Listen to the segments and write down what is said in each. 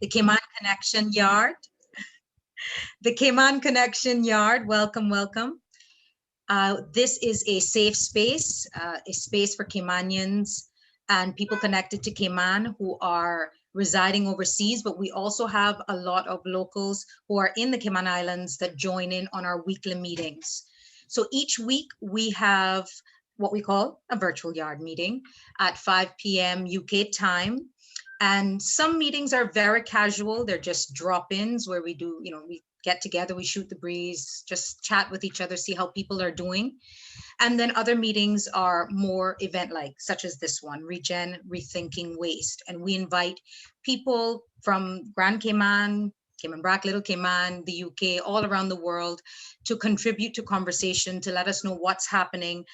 The Cayman Connection Yard. The Cayman Connection Yard, welcome, welcome. This is a safe space, a space for Caymanians and people connected to Cayman who are residing overseas, but we also have a lot of locals who are in the Cayman Islands that join in on our weekly meetings. So each week we have what we call a virtual yard meeting at 5 p.m. UK time. And some meetings are very casual. They're just drop-ins where we do, we get together, we shoot the breeze, just chat with each other, see how people are doing. And then other meetings are more event-like, such as this one, ReGen, Rethinking Waste. And we invite people from Grand Cayman, Cayman Brac, Little Cayman, the UK, all around the world to contribute to conversation, to let us know what's happening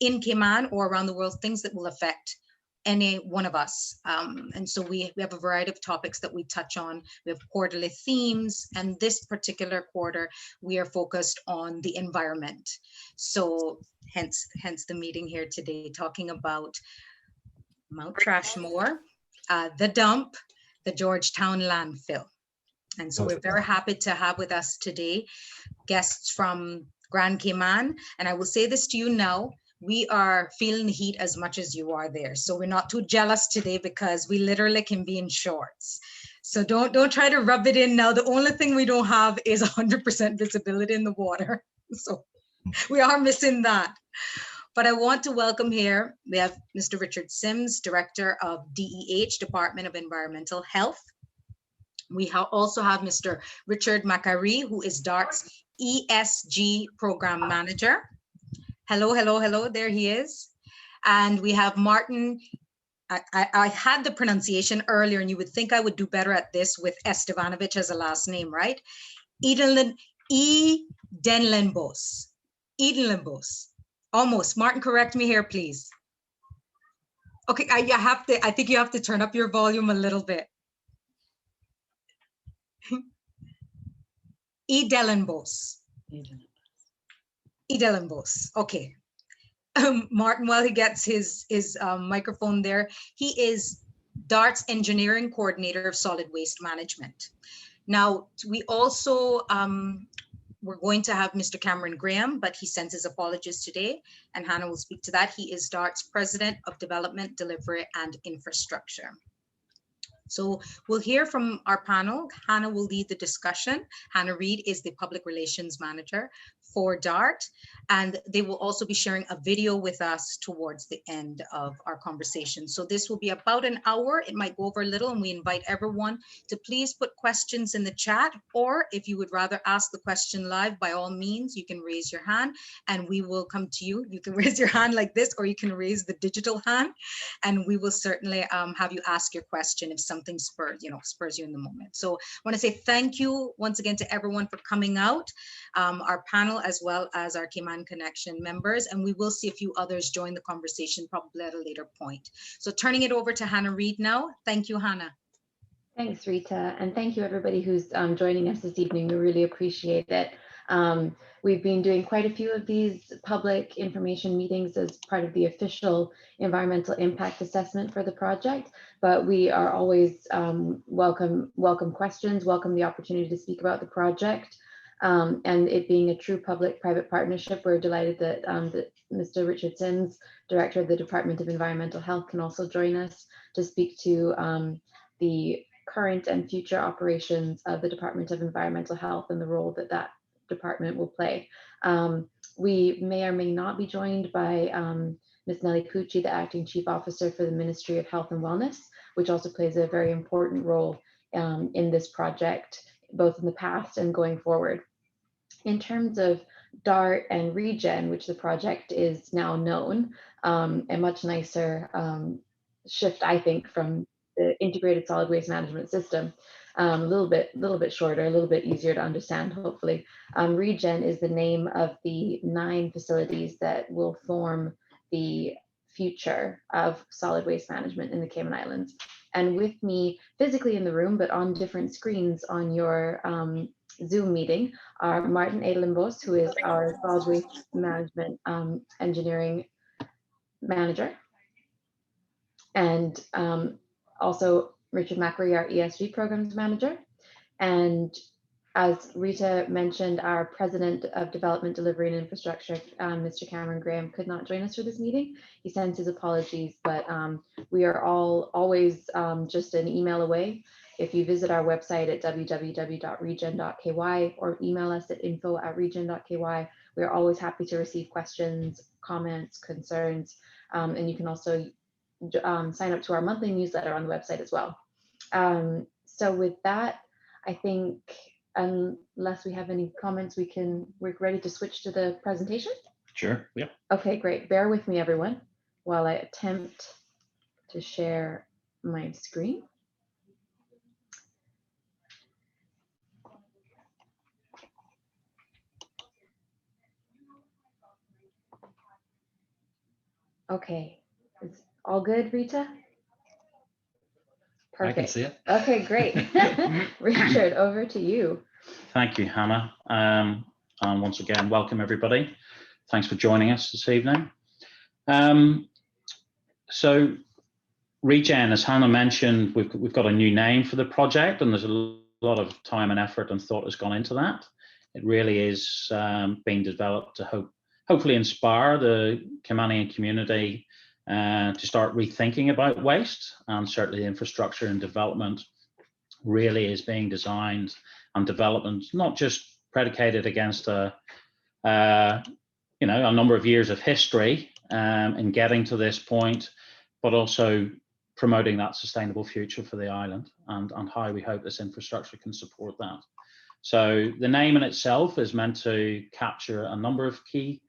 in Cayman or around the world, things that will affect any one of us. And so we have a variety of topics that we touch on. We have quarterly themes, and this particular quarter, we are focused on the environment. So hence the meeting here today, talking about Mount Trashmore, the dump, the George Town Landfill. And so we're very happy to have with us today guests from Grand Cayman. And I will say this to you now, we are feeling the heat as much as you are there. So we're not too jealous today because we literally can be in shorts. So don't try to rub it in now. The only thing we don't have is 100% visibility in the water. So we are missing that. But I want to welcome here, we have Mr. Richard Sims, Director of DEH, Department of Environmental Health. We also have Mr. Richard Macari, who is DART's ESG Program Manager. Hello, hello, hello, there he is. And we have Martin, I had the pronunciation earlier and you would think I would do better at this with Estevanovic as a last name, right? Edenlenbos. Edenlenbos. Almost. Martin, correct me here, please. Okay, I think you have to turn up your volume a little bit. Edenlenbos. Edenlenbos. Okay. Martin, while he gets his microphone there, he is DART's Engineering Coordinator of Solid Waste Management. Now, we also, we're going to have Mr. Cameron Graham, but he sends his apologies today, and Hannah will speak to that. He is DART's President of Development, Delivery, and Infrastructure. So we'll hear from our panel. Hannah will lead the discussion. Hannah Reid is the Public Relations Manager for DART, and they will also be sharing a video with us towards the end of our conversation. So this will be about an hour. It might go over a little, and we invite everyone to please put questions in the chat, or if you would rather ask the question live, by all means, you can raise your hand and we will come to you. You can raise your hand like this, or you can raise the digital hand, and we will certainly have you ask your question if something spurs you in the moment. So I want to say thank you once again to everyone for coming out, our panel, as well as our Cayman Connection members, and we will see a few others join the conversation probably at a later point. So turning it over to Hannah Reid now. Thank you, Hannah. Thanks, Rita, and thank you everybody who's joining us this evening. We really appreciate it. We've been doing quite a few of these public information meetings as part of the official environmental impact assessment for the project, but we are always welcome questions, welcome the opportunity to speak about the project. And it being a true public-private partnership, we're delighted that, Mr. Richard Sims, Director of the Department of Environmental Health, can also join us to speak to the current and future operations of the Department of Environmental Health and the role that that department will play. We may or may not be joined by Ms. Nellie Pucci, the Acting Chief Officer for the Ministry of Health and Wellness, which also plays a very important role in this project, both in the past and going forward. In terms of DART and ReGen, which the project is now known, a much nicer shift, I think, from the integrated solid waste management system. A little bit shorter, a little bit easier to understand, hopefully. ReGen is the name of the 9 facilities that will form the future of solid waste management in the Cayman Islands. And with me physically in the room, but on different screens on your Zoom meeting, are Martin Edenlenbos, who is our solid waste management engineering manager, and also Richard McRae, our ESG Programs Manager. And as Rita mentioned, our President of Development, Delivery and Infrastructure, Mr. Cameron Graham, could not join us for this meeting. He sends his apologies, but we are all always just an email away. If you visit our website at www.regen.ky or email us at info@regen.ky, we are always happy to receive questions, comments, concerns, and you can also sign up to our monthly newsletter on the website as well. So with that, I think unless we have any comments, we're ready to switch to the presentation. Sure, yeah. Okay, great. Bear with me, everyone, while I attempt to share my screen. Okay, it's all good, Rita? Perfect. I can see it. Okay, great. Richard, over to you. Thank you, Hannah. And once again, welcome everybody. Thanks for joining us this evening. So ReGen, as Hannah mentioned, we've got a new name for the project, and there's a lot of time and effort and thought has gone into that. It really is being developed to hopefully inspire the Caymanian community to start rethinking about waste, and certainly infrastructure and development really is being designed and development not just predicated against a number of years of history in getting to this point, but also promoting that sustainable future for the island and how we hope this infrastructure can support that. So the name in itself is meant to capture a number of key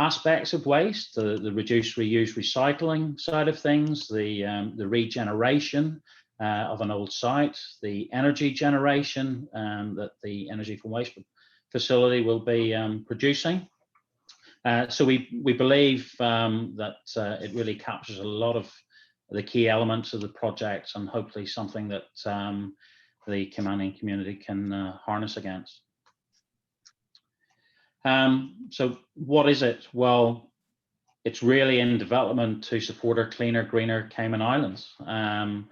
aspects of waste: the reduce, reuse, recycling side of things, the regeneration of an old site, the energy generation that the energy from waste facility will be producing. So we believe that it really captures a lot of the key elements of the project, and hopefully something that the Caymanian community can harness against. So what is it? Well, it's really in development to support our cleaner, greener Cayman Islands. And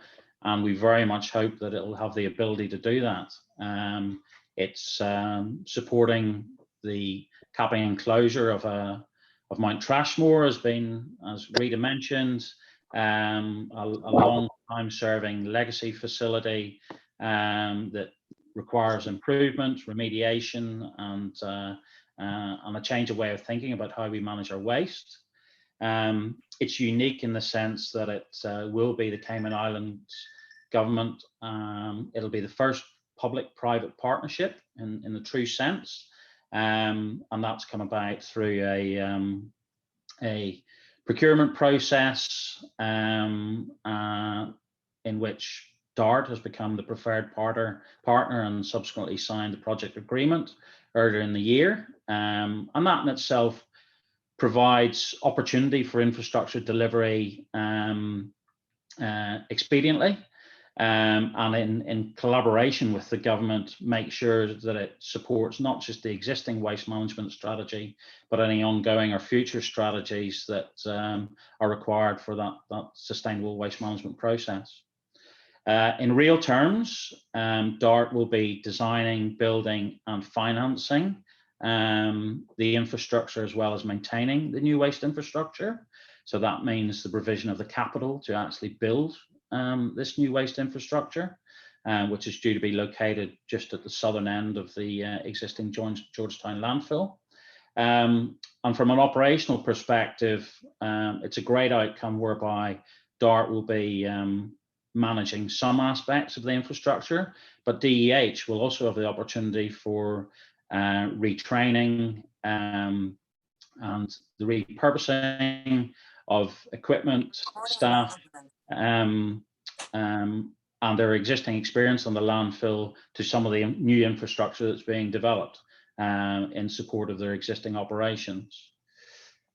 we very much hope that it'll have the ability to do that. It's supporting the capping and closure of Mount Trashmore as Rita mentioned, a long time serving legacy facility that requires improvement, remediation, and a change of way of thinking about how we manage our waste. It's unique in the sense that it will be the Cayman Islands government. It'll be the first public-private partnership in the true sense, and that's come about through a procurement process in which DART has become the preferred partner and subsequently signed the project agreement earlier in the year. And that in itself provides opportunity for infrastructure delivery expediently, and in collaboration with the government, make sure that it supports not just the existing waste management strategy, but any ongoing or future strategies that are required for that sustainable waste management process. In real terms, DART will be designing, building and financing the infrastructure as well as maintaining the new waste infrastructure. So that means the provision of the capital to actually build this new waste infrastructure, which is due to be located just at the southern end of the existing George Town Landfill. And from an operational perspective, it's a great outcome whereby DART will be managing some aspects of the infrastructure, but DEH will also have the opportunity for retraining and the repurposing of equipment, staff, and their existing experience on the landfill to some of the new infrastructure that's being developed in support of their existing operations.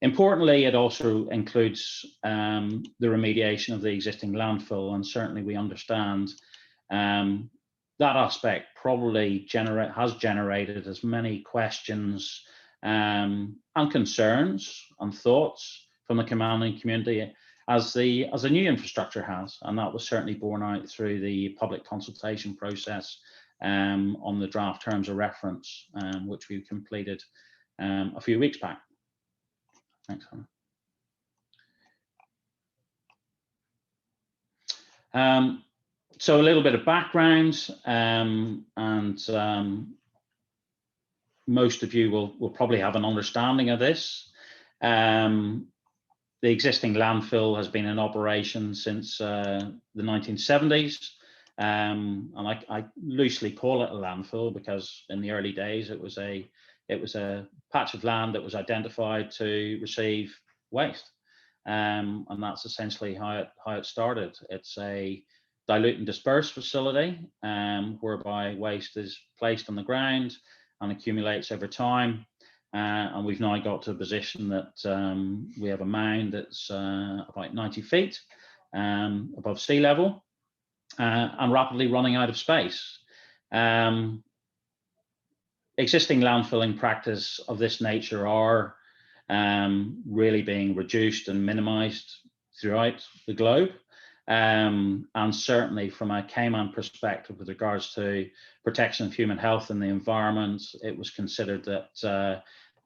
Importantly, it also includes the remediation of the existing landfill, and certainly we understand that aspect probably has generated as many questions and concerns and thoughts from the Caymanian community as the new infrastructure has, and that was certainly borne out through the public consultation process on the draft terms of reference, which we completed a few weeks back. Thanks, Hannah. So a little bit of background, and most of you will probably have an understanding of this. The existing landfill has been in operation since the 1970s, and I loosely call it a landfill because in the early days it was a patch of land that was identified to receive waste, and that's essentially how it started. It's a dilute and disperse facility, whereby waste is placed on the ground and accumulates over time. And we've now got to a position that we have a mound that's about 90 feet above sea level, and rapidly running out of space. Existing landfilling practice of this nature are really being reduced and minimized throughout the globe. And certainly from a Cayman perspective with regards to protection of human health and the environment, it was considered that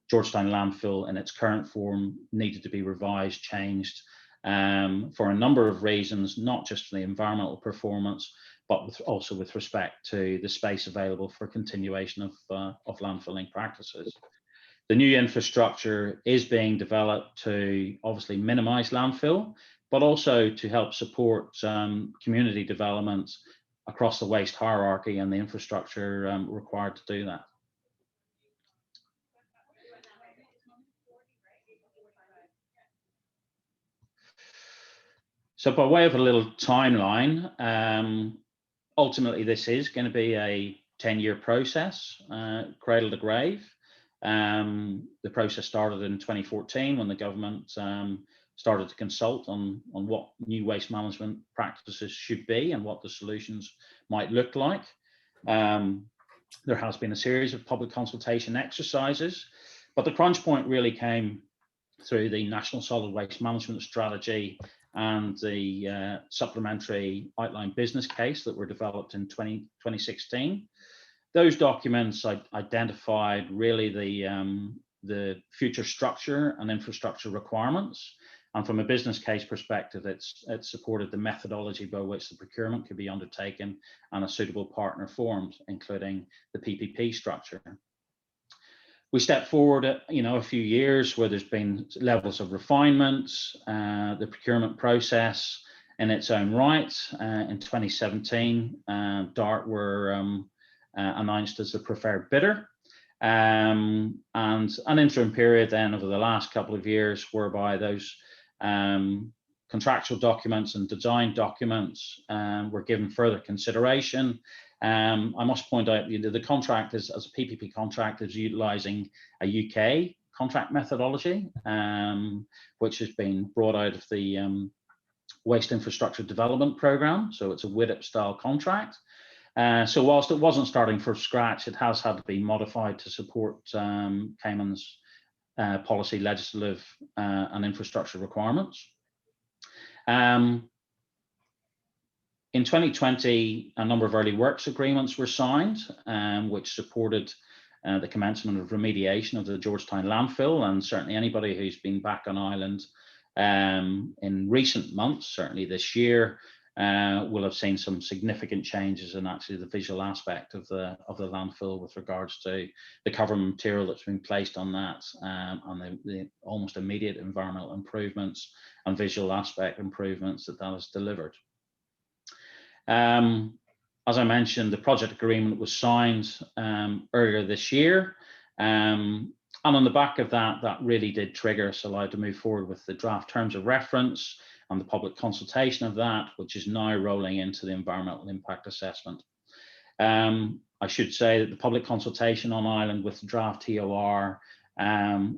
George Town Landfill in its current form needed to be revised, changed for a number of reasons, not just for the environmental performance, but also with respect to the space available for continuation of landfilling practices. The new infrastructure is being developed to obviously minimize landfill, but also to help support community development across the waste hierarchy and the infrastructure required to do that. So by way of a little timeline, ultimately this is going to be a 10-year process, cradle to grave. The process started in 2014 when the government started to consult on what new waste management practices should be and what the solutions might look like. There has been a series of public consultation exercises, but the crunch point really came through the National Solid Waste Management Strategy and the supplementary outline business case that were developed in 2016. Those documents identified really the future structure and infrastructure requirements. And from a business case perspective, it supported the methodology by which the procurement could be undertaken and a suitable partner formed, including the PPP structure. We stepped forward a few years where there's been levels of refinement, the procurement process in its own right. In 2017, DART were announced as the preferred bidder, and an interim period then over the last couple of years whereby those contractual documents and design documents were given further consideration. I must point out the contract as a PPP contract is utilising a UK contract methodology, which has been brought out of the Waste Infrastructure Development Programme. So it's a WIDIP style contract. So whilst it wasn't starting from scratch, it has had to be modified to support Cayman's policy, legislative and infrastructure requirements. In 2020, a number of early works agreements were signed, which supported the commencement of remediation of the George Town landfill. And certainly anybody who's been back on island in recent months, certainly this year, will have seen some significant changes in actually the visual aspect of the landfill with regards to the cover material that's been placed on that, and the almost immediate environmental improvements and visual aspect improvements that has delivered. As I mentioned, the project agreement was signed earlier this year, and on the back of that, that really did trigger us, allowed to move forward with the draft terms of reference and the public consultation of that, which is now rolling into the environmental impact assessment. I should say that the public consultation on island with the draft TOR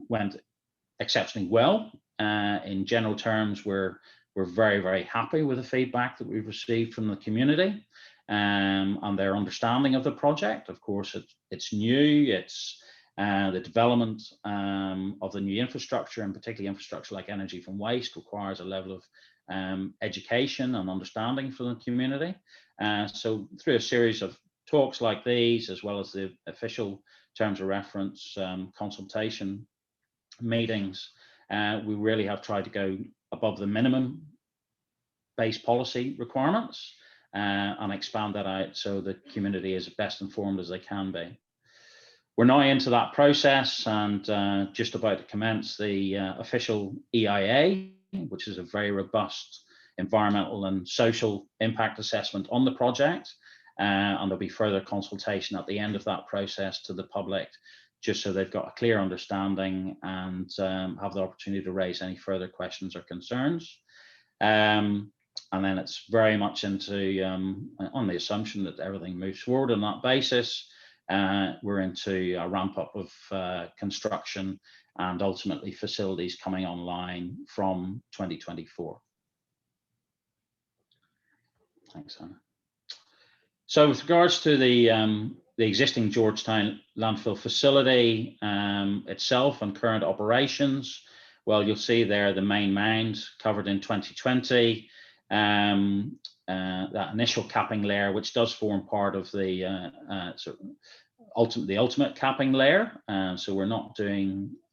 went exceptionally well. In general terms, we're very, very happy with the feedback that we've received from the community and their understanding of the project. Of course, it's new, it's the development of the new infrastructure, and particularly infrastructure like energy from waste, requires a level education and understanding for the community. So through a series of talks like these, as well as the official terms of reference consultation meetings, we really have tried to go above the minimum base policy requirements and expand that out so the community is best informed as they can be. We're now into that process and just about to commence the official EIA, which is a very robust environmental and social impact assessment on the project. And there'll be further consultation at the end of that process to the public, just so they've got a clear understanding and have the opportunity to raise any further questions or concerns. And then it's very much into, on the assumption that everything moves forward on that basis, we're into a ramp up of construction and ultimately facilities coming online from 2024. Thanks, Anna. So with regards to the existing George Town Landfill facility itself and current operations, well, you'll see there the main mound covered in 2020, that initial capping layer, which does form part of the ultimate capping layer. So we're not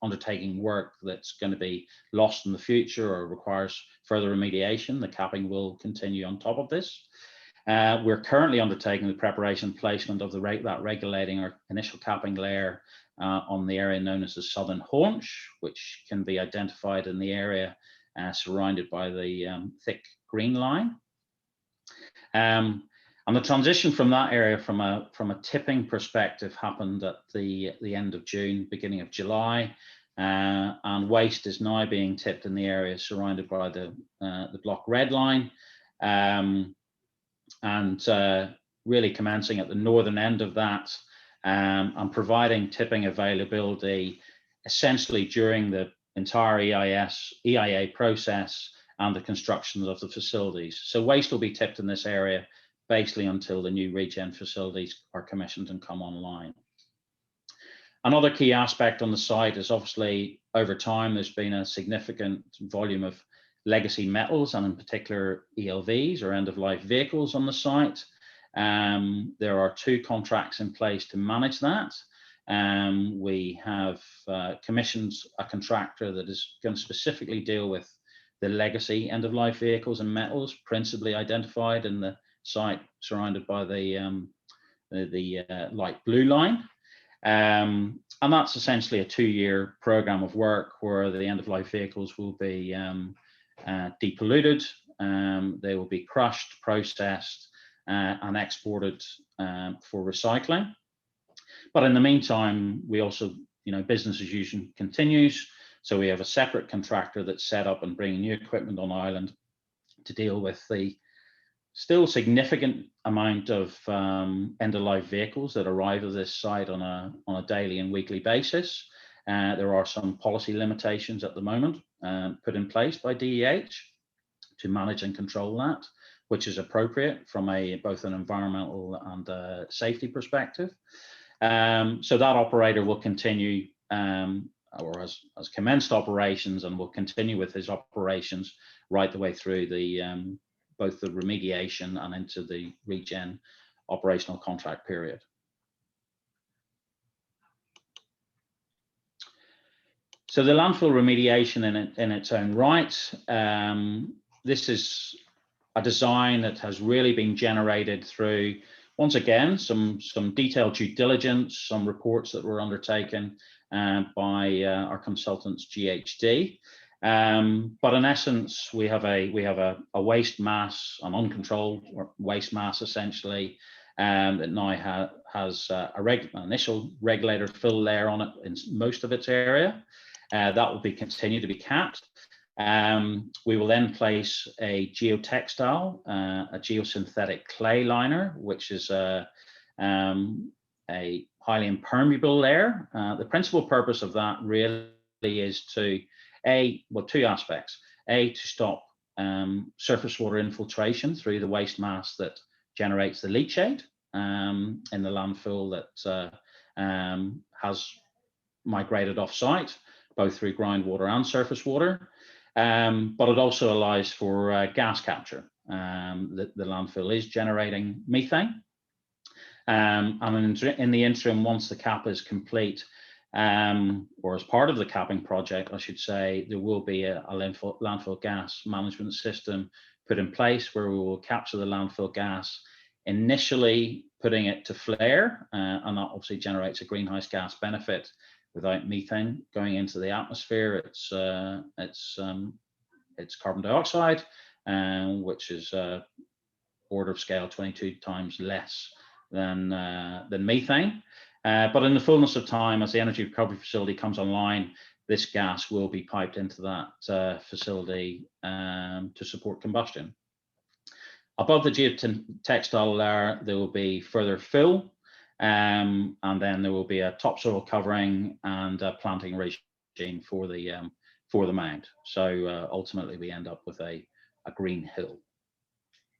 undertaking work that's going to be lost in the future or requires further remediation. The capping will continue on top of this. We're currently undertaking the preparation and placement of that regulating or initial capping layer on the area known as the southern haunch, which can be identified in the area surrounded by the thick green line. And the transition from that area from a tipping perspective happened at the end of June, beginning of July, and waste is now being tipped in the area surrounded by the block red line. And really commencing at the northern end of that and providing tipping availability essentially during the entire EIA process and the construction of the facilities. So waste will be tipped in this area basically until the new ReGen facilities are commissioned and come online. Another key aspect on the site is obviously over time there's been a significant volume of legacy metals and in particular ELVs or end-of-life vehicles on the site. There are 2 contracts in place to manage that. We have commissioned a contractor that is going to specifically deal with the legacy end-of-life vehicles and metals, principally identified in the site surrounded by the light blue line. And that's essentially a 2-year program of work where the end-of-life vehicles will be depolluted, they will be crushed, processed, and exported for recycling. But in the meantime, we also, business as usual continues. So we have a separate contractor that's set up and bringing new equipment on island to deal with the still significant amount of end-of-life vehicles that arrive at this site on a daily and weekly basis. There are some policy limitations at the moment put in place by DEH to manage and control that, which is appropriate from both an environmental and safety perspective. So that operator will continue or has commenced operations and will continue with his operations right the way through both the remediation and into the ReGen operational contract period. So the landfill remediation in its own right, this is a design that has really been generated through, once again, some detailed due diligence, some reports that were undertaken by our consultants GHD. But in essence, we have a waste mass, an uncontrolled waste mass essentially, that now has an initial regulator fill layer on it in most of its area. That will continue to be capped. We will then place a geotextile, a geosynthetic clay liner, which is a highly impermeable layer. The principal purpose of that really is to, 2 aspects. To stop surface water infiltration through the waste mass that generates the leachate in the landfill that has migrated off-site, both through groundwater and surface water. but it also allows for gas capture. The landfill is generating methane. And in the interim, once the cap is complete, or as part of the capping project, I should say, there will be a landfill gas management system put in place where we will capture the landfill gas, initially putting it to flare, and that obviously generates a greenhouse gas benefit without methane going into the atmosphere. It's carbon dioxide, which is order of scale 22 times less than methane. But in the fullness of time, as the energy recovery facility comes online, this gas will be piped into that facility to support combustion. Above the geotextile layer, there will be further fill, and then there will be a topsoil covering and a planting regime for the mound. So ultimately, we end up with a green hill.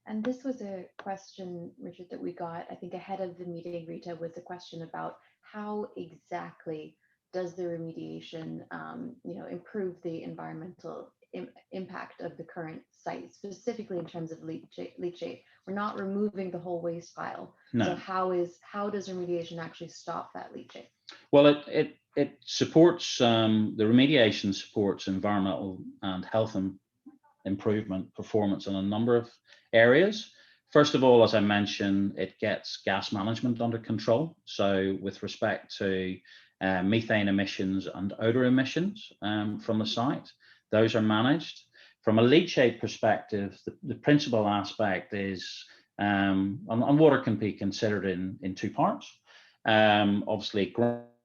And this was a question, Richard, that we got, I think, ahead of the meeting, Rita, was a question about how exactly does the remediation, improve the environmental impact of the current site, specifically in terms of leachate. We're not removing the whole waste pile. No. So how does remediation actually stop that leachate? Well, it supports, the remediation supports environmental and health improvement performance in a number of areas. First of all, as I mentioned, it gets gas management under control. So with respect to methane emissions and odor emissions from the site, those are managed. From a leachate perspective, the principal aspect is, and water can be considered in two parts. Obviously,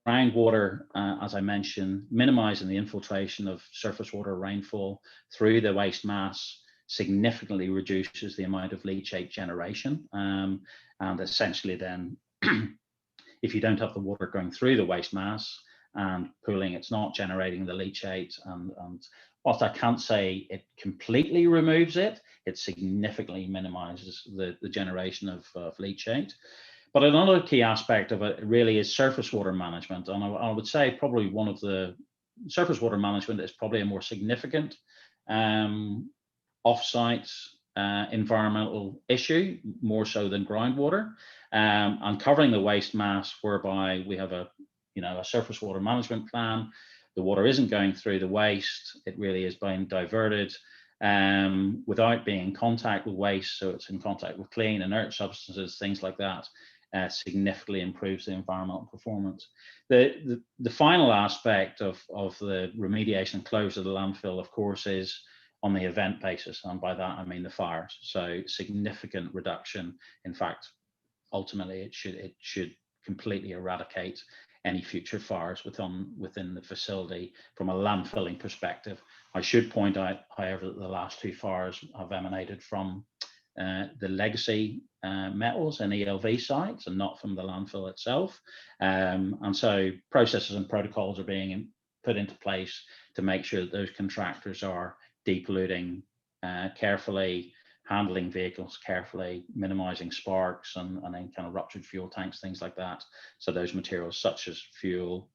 groundwater, as I mentioned, minimizing the infiltration of surface water rainfall through the waste mass significantly reduces the amount of leachate generation. And essentially then, if you don't have the water going through the waste mass and pooling, it's not generating the leachate. And whilst I can't say it completely removes it, it significantly minimizes the generation of leachate. But another key aspect of it really is surface water management. And I would say probably one of the surface water management is probably a more significant off-site environmental issue, more so than groundwater, and covering the waste mass, whereby we have a surface water management plan. The water isn't going through the waste; it really is being diverted without being in contact with waste, so it's in contact with clean, inert substances, things like that. Significantly improves the environmental performance. The final aspect of the remediation close of the landfill, of course, is on the event basis, and by that I mean the fires. So significant reduction. In fact, ultimately it should completely eradicate any future fires within the facility from a landfilling perspective. I should point out, however, that the last two fires have emanated from the legacy metals and ELV sites and not from the landfill itself. And so processes and protocols are being put into place to make sure that those contractors are depolluting carefully, handling vehicles carefully, minimizing sparks and any kind of ruptured fuel tanks, things like that. So those materials such as fuel,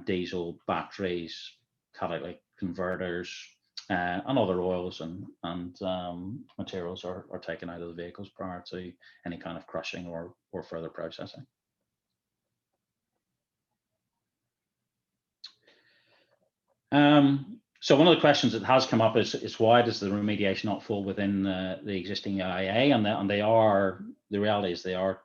diesel, batteries, catalytic converters, and other oils and materials are taken out of the vehicles prior to any kind of crushing or further processing. So one of the questions that has come up is why does the remediation not fall within the existing EIA? And the reality is they are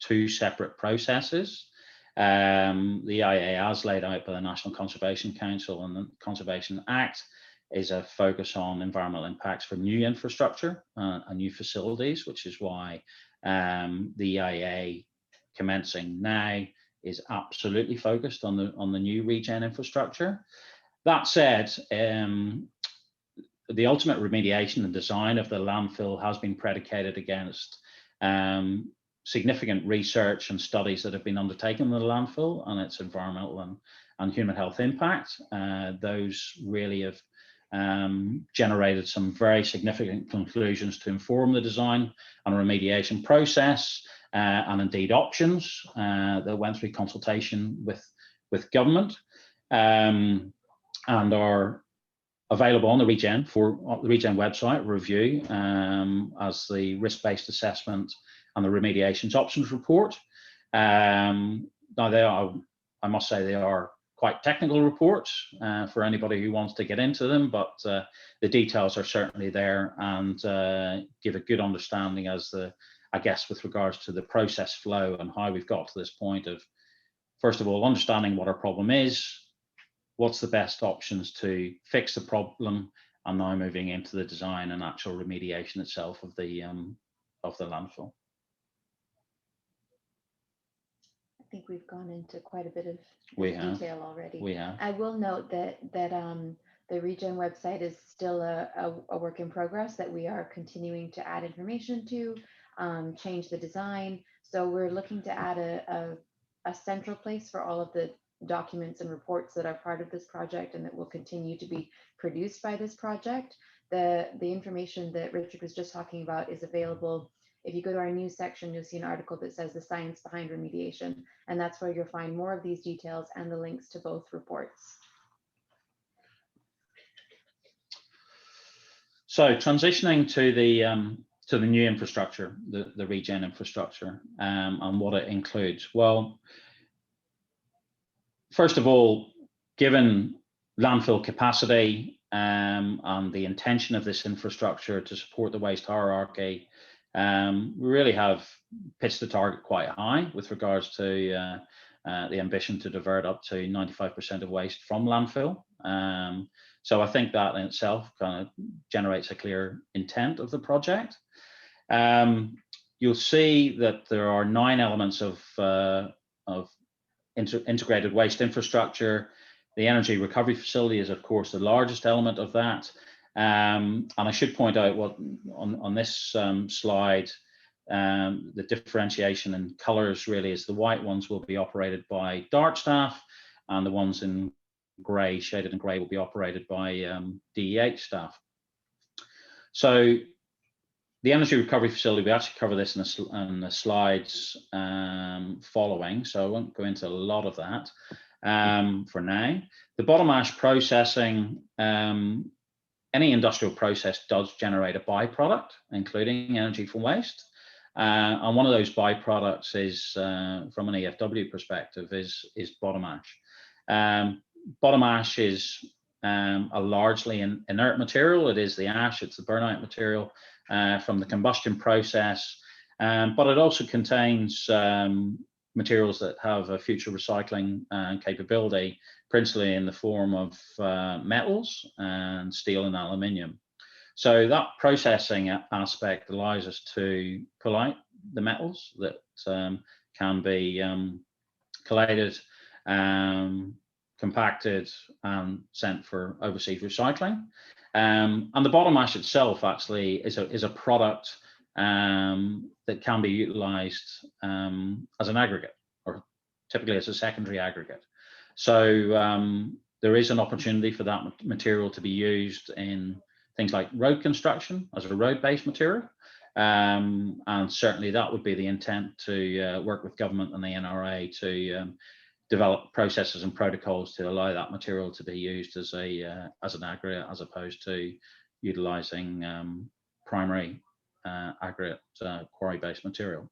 two separate processes. The EIA, as laid out by the National Conservation Council and the Conservation Act, is a focus on environmental impacts for new infrastructure and new facilities, which is why the EIA commencing now is absolutely focused on the new ReGen infrastructure. That said, the ultimate remediation and design of the landfill has been predicated against significant research and studies that have been undertaken in the landfill and its environmental and human health impact. Those really have generated some very significant conclusions to inform the design and remediation process, and indeed options that went through consultation with government, and are available on the ReGen website, review as the risk-based assessment and the remediations options report. Now they are, I must say, they are quite technical reports for anybody who wants to get into them, but the details are certainly there and give a good understanding as I guess, with regards to the process flow and how we've got to this point of, first of all, understanding what our problem is, what's the best options to fix the problem, and now moving into the design and actual remediation itself of the landfill. I think we've gone into quite a bit of detail already. We have. I will note that the ReGen website is still a work in progress, that we are continuing to add information to, change the design. So we're looking to add a central place for all of the documents and reports that are part of this project and that will continue to be produced by this project. The information that Richard was just talking about is available. If you go to our news section, you'll see an article that says the science behind remediation, and that's where you'll find more of these details and the links to both reports. So transitioning to the new infrastructure, the ReGen infrastructure, and what it includes. Well, first of all, given landfill capacity and the intention of this infrastructure to support the waste hierarchy, we really have pitched the target quite high with regards to the ambition to divert up to 95% of waste from landfill. So I think that in itself kind of generates a clear intent of the project. You'll see that there are 9 elements of integrated waste infrastructure. The energy recovery facility is, of course, the largest element of that. And I should point out what on this slide, the differentiation in colors really is the white ones will be operated by DART staff, and the ones in grey, shaded in grey, will be operated by DEH staff. So the energy recovery facility, we actually cover this in the slides following, so I won't go into a lot of that for now. The bottom ash processing, any industrial process does generate a byproduct, including energy from waste. And one of those byproducts is, from an EFW perspective, is bottom ash. Bottom ash is a largely inert material. It is the ash, it's the burnout material from the combustion process, but it also contains materials that have a future recycling capability, principally in the form of metals and steel and aluminium. So that processing aspect allows us to pull out the metals that can be collated, compacted, and sent for overseas recycling. And the bottom ash itself actually is a product that can be utilized as an aggregate, or typically as a secondary aggregate. So there is an opportunity for that material to be used in things like road construction as a road-based material. And certainly that would be the intent, to work with government and the NRA to develop processes and protocols to allow that material to be used as an aggregate, as opposed to utilizing primary aggregate quarry-based material.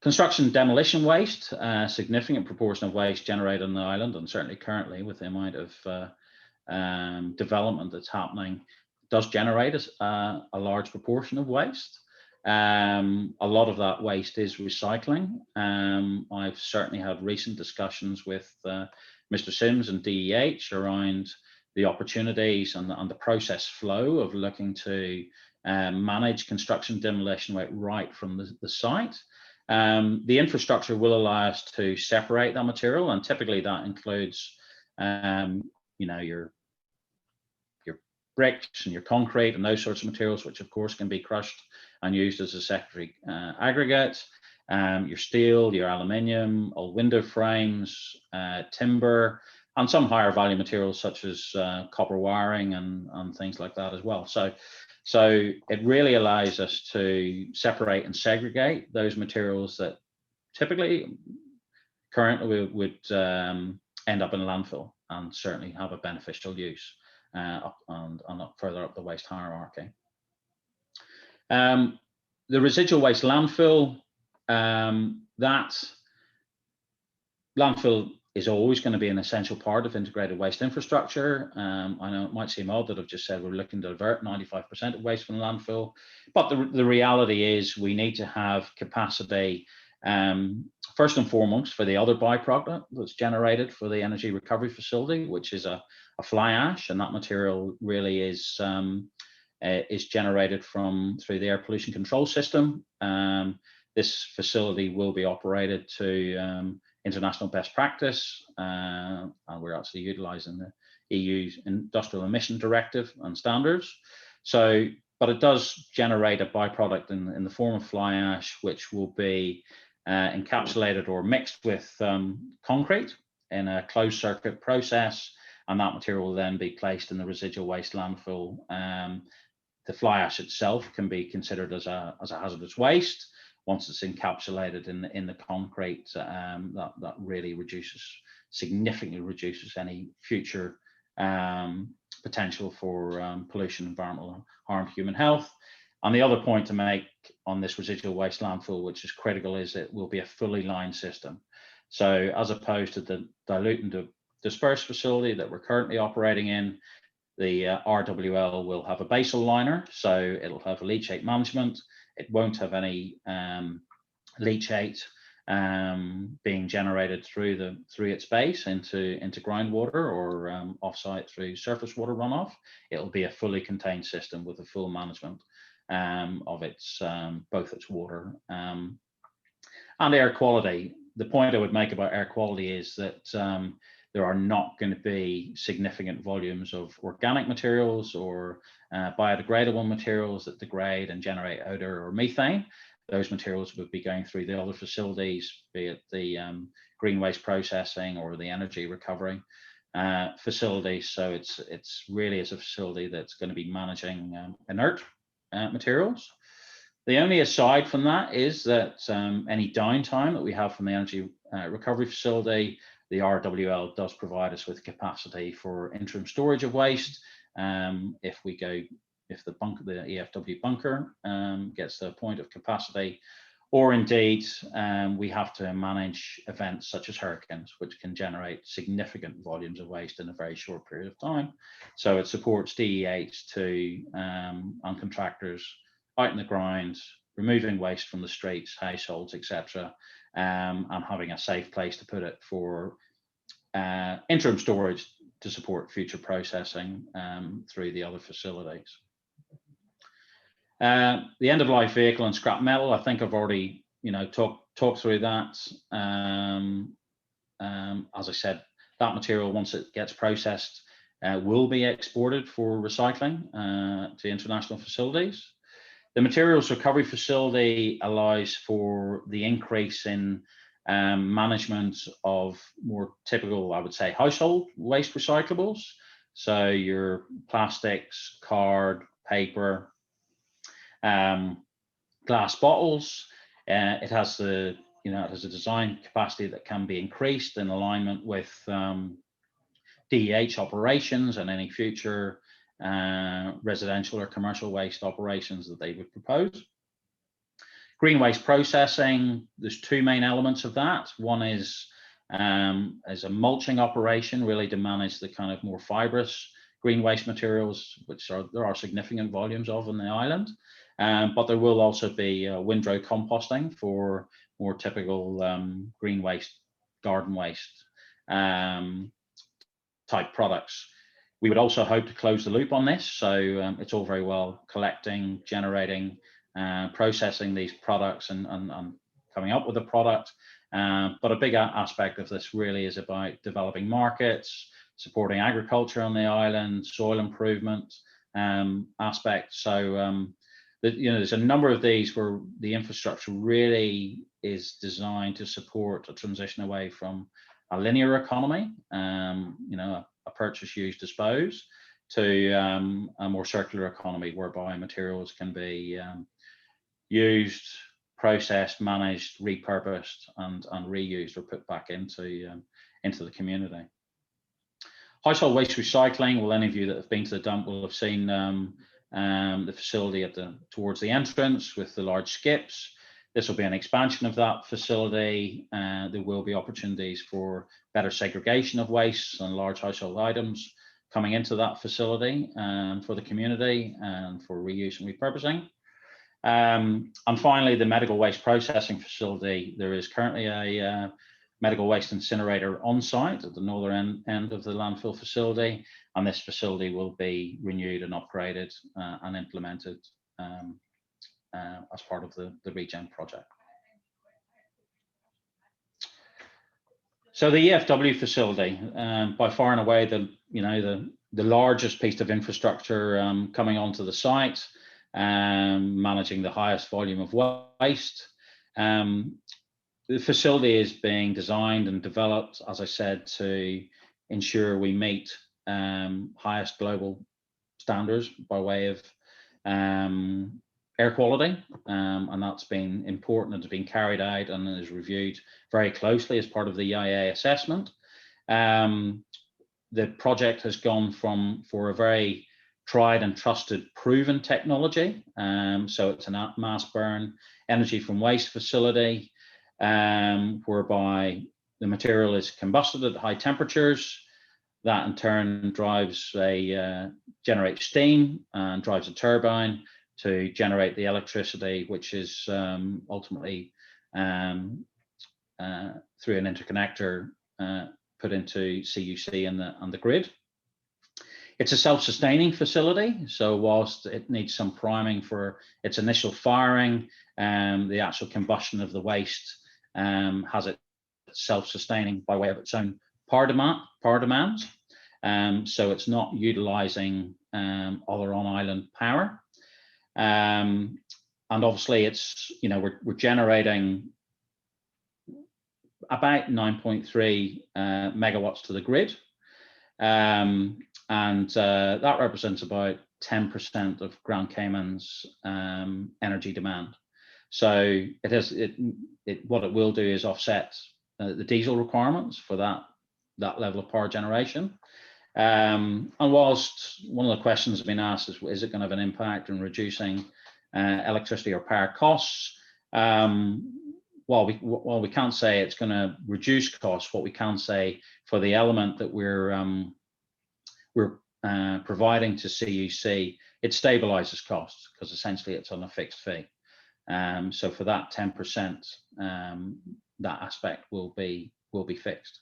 Construction demolition waste, a significant proportion of waste generated on the island, and certainly currently with the amount of development that's happening, does generate a large proportion of waste. A lot of that waste is recycling. I've certainly had recent discussions with Mr. Sims and DEH around the opportunities and the process flow of looking to manage construction demolition waste right from the site. The infrastructure will allow us to separate that material, and typically that includes your bricks and your concrete and those sorts of materials, which of course can be crushed and used as a secondary aggregate. Your steel, your aluminium, old window frames, timber, and some higher value materials such as copper wiring and things like that as well. So it really allows us to separate and segregate those materials that typically currently would end up in a landfill and certainly have a beneficial use. up and up further up the waste hierarchy. The residual waste landfill, that landfill is always going to be an essential part of integrated waste infrastructure. I know it might seem odd that I've just said we're looking to divert 95% of waste from landfill, but the reality is we need to have capacity, first and foremost, for the other byproduct that's generated for the energy recovery facility, which is a fly ash, and that material really is generated through the air pollution control system. This facility will be operated to international best practice, and we're actually utilizing the EU's Industrial Emission Directive and standards. So, but it does generate a byproduct in the form of fly ash, which will be encapsulated or mixed with concrete in a closed circuit process, and that material will then be placed in the residual waste landfill. The fly ash itself can be considered as a hazardous waste. Once it's encapsulated in the concrete, that really significantly reduces any future potential for pollution, environmental harm to human health. And the other point to make on this residual waste landfill, which is critical, is it will be a fully lined system. So as opposed to the dilute and disperse facility that we're currently operating in, the RWL will have a basal liner, so it'll have a leachate management. It won't have any leachate being generated through its base into groundwater or offsite through surface water runoff. It'll be a fully contained system with a full management of its both its water and air quality. The point I would make about air quality is that there are not going to be significant volumes of organic materials or biodegradable materials that degrade and generate odor or methane. Those materials would be going through the other facilities, be it the green waste processing or the energy recovery facilities. So it's really as a facility that's going to be managing inert materials. The only aside from that is that any downtime that we have from the energy recovery facility, the RWL does provide us with capacity for interim storage of waste. If the EFW bunker gets to a point of capacity, or indeed we have to manage events such as hurricanes, which can generate significant volumes of waste in a very short period of time. So it supports DEH and contractors out in the ground, removing waste from the streets, households, etc., and having a safe place to put it for interim storage to support future processing through the other facilities. The end of life vehicle and scrap metal, I think I've already talked through that. As I said, that material, once it gets processed, will be exported for recycling to international facilities. The materials recovery facility allows for the increase in management of more typical, I would say, household waste recyclables. So your plastics, card, paper, glass bottles. It has a design capacity that can be increased in alignment with DEH operations and any future residential or commercial waste operations that they would propose. Green waste processing, there's two main elements of that. One is as a mulching operation, really to manage the kind of more fibrous green waste materials, which there are significant volumes of on the island. But there will also be windrow composting for more typical green waste, garden waste type products. We would also hope to close the loop on this. So it's all very well collecting, generating, processing these products and coming up with a product. But a big aspect of this really is about developing markets, supporting agriculture on the island, soil improvement aspects. So there's a number of these where the infrastructure really is designed to support a transition away from a linear economy, a purchase, use, dispose, to a more circular economy whereby materials can be used, processed, managed, repurposed, and reused or put back into the community. Household waste recycling, well, any of you that have been to the dump will have seen the facility towards the entrance with the large skips. This will be an expansion of that facility. There will be opportunities for better segregation of waste and large household items coming into that facility for the community and for reuse and repurposing. And finally, the medical waste processing facility. There is currently a medical waste incinerator on site at the northern end of the landfill facility, and this facility will be renewed and upgraded and implemented as part of the ReGen project. So the EFW facility, by far and away the largest piece of infrastructure coming onto the site, managing the highest volume of waste. The facility is being designed and developed, as I said, to ensure we meet highest global standards by way of air quality, and that's been important and has been carried out and is reviewed very closely as part of the EIA assessment. The project has gone for a very tried and trusted proven technology. So it's a mass burn energy from waste facility, whereby the material is combusted at high temperatures. That in turn generates steam and drives a turbine to generate the electricity, which is ultimately through an interconnector put into CUC and the grid. It's a self-sustaining facility, so whilst it needs some priming for its initial firing, the actual combustion of the waste has it self-sustaining by way of its own power demands. So it's not utilizing other on-island power. And obviously it's, we're generating about 9.3 megawatts to the grid. And that represents about 10% of Grand Cayman's energy demand. So what it will do is offset the diesel requirements for that level of power generation. And whilst one of the questions have been asked is it going to have an impact in reducing electricity or power costs? While we can't say it's going to reduce costs, what we can say for the element that we're providing to CUC, it stabilizes costs because essentially it's on a fixed fee. So for that 10%, that aspect will be fixed.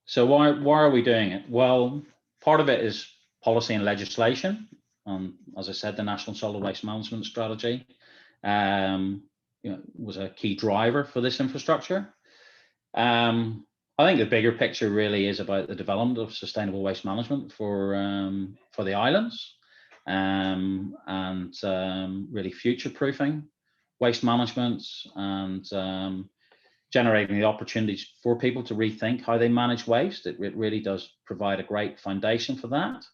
So why are we doing it? Well, part of it is policy and legislation. As I said, the National Solid Waste Management Strategy was a key driver for this infrastructure. I think the bigger picture really is about the development of sustainable waste management for the islands, and really future-proofing waste management and generating the opportunities for people to rethink how they manage waste. It really does provide a great foundation for that.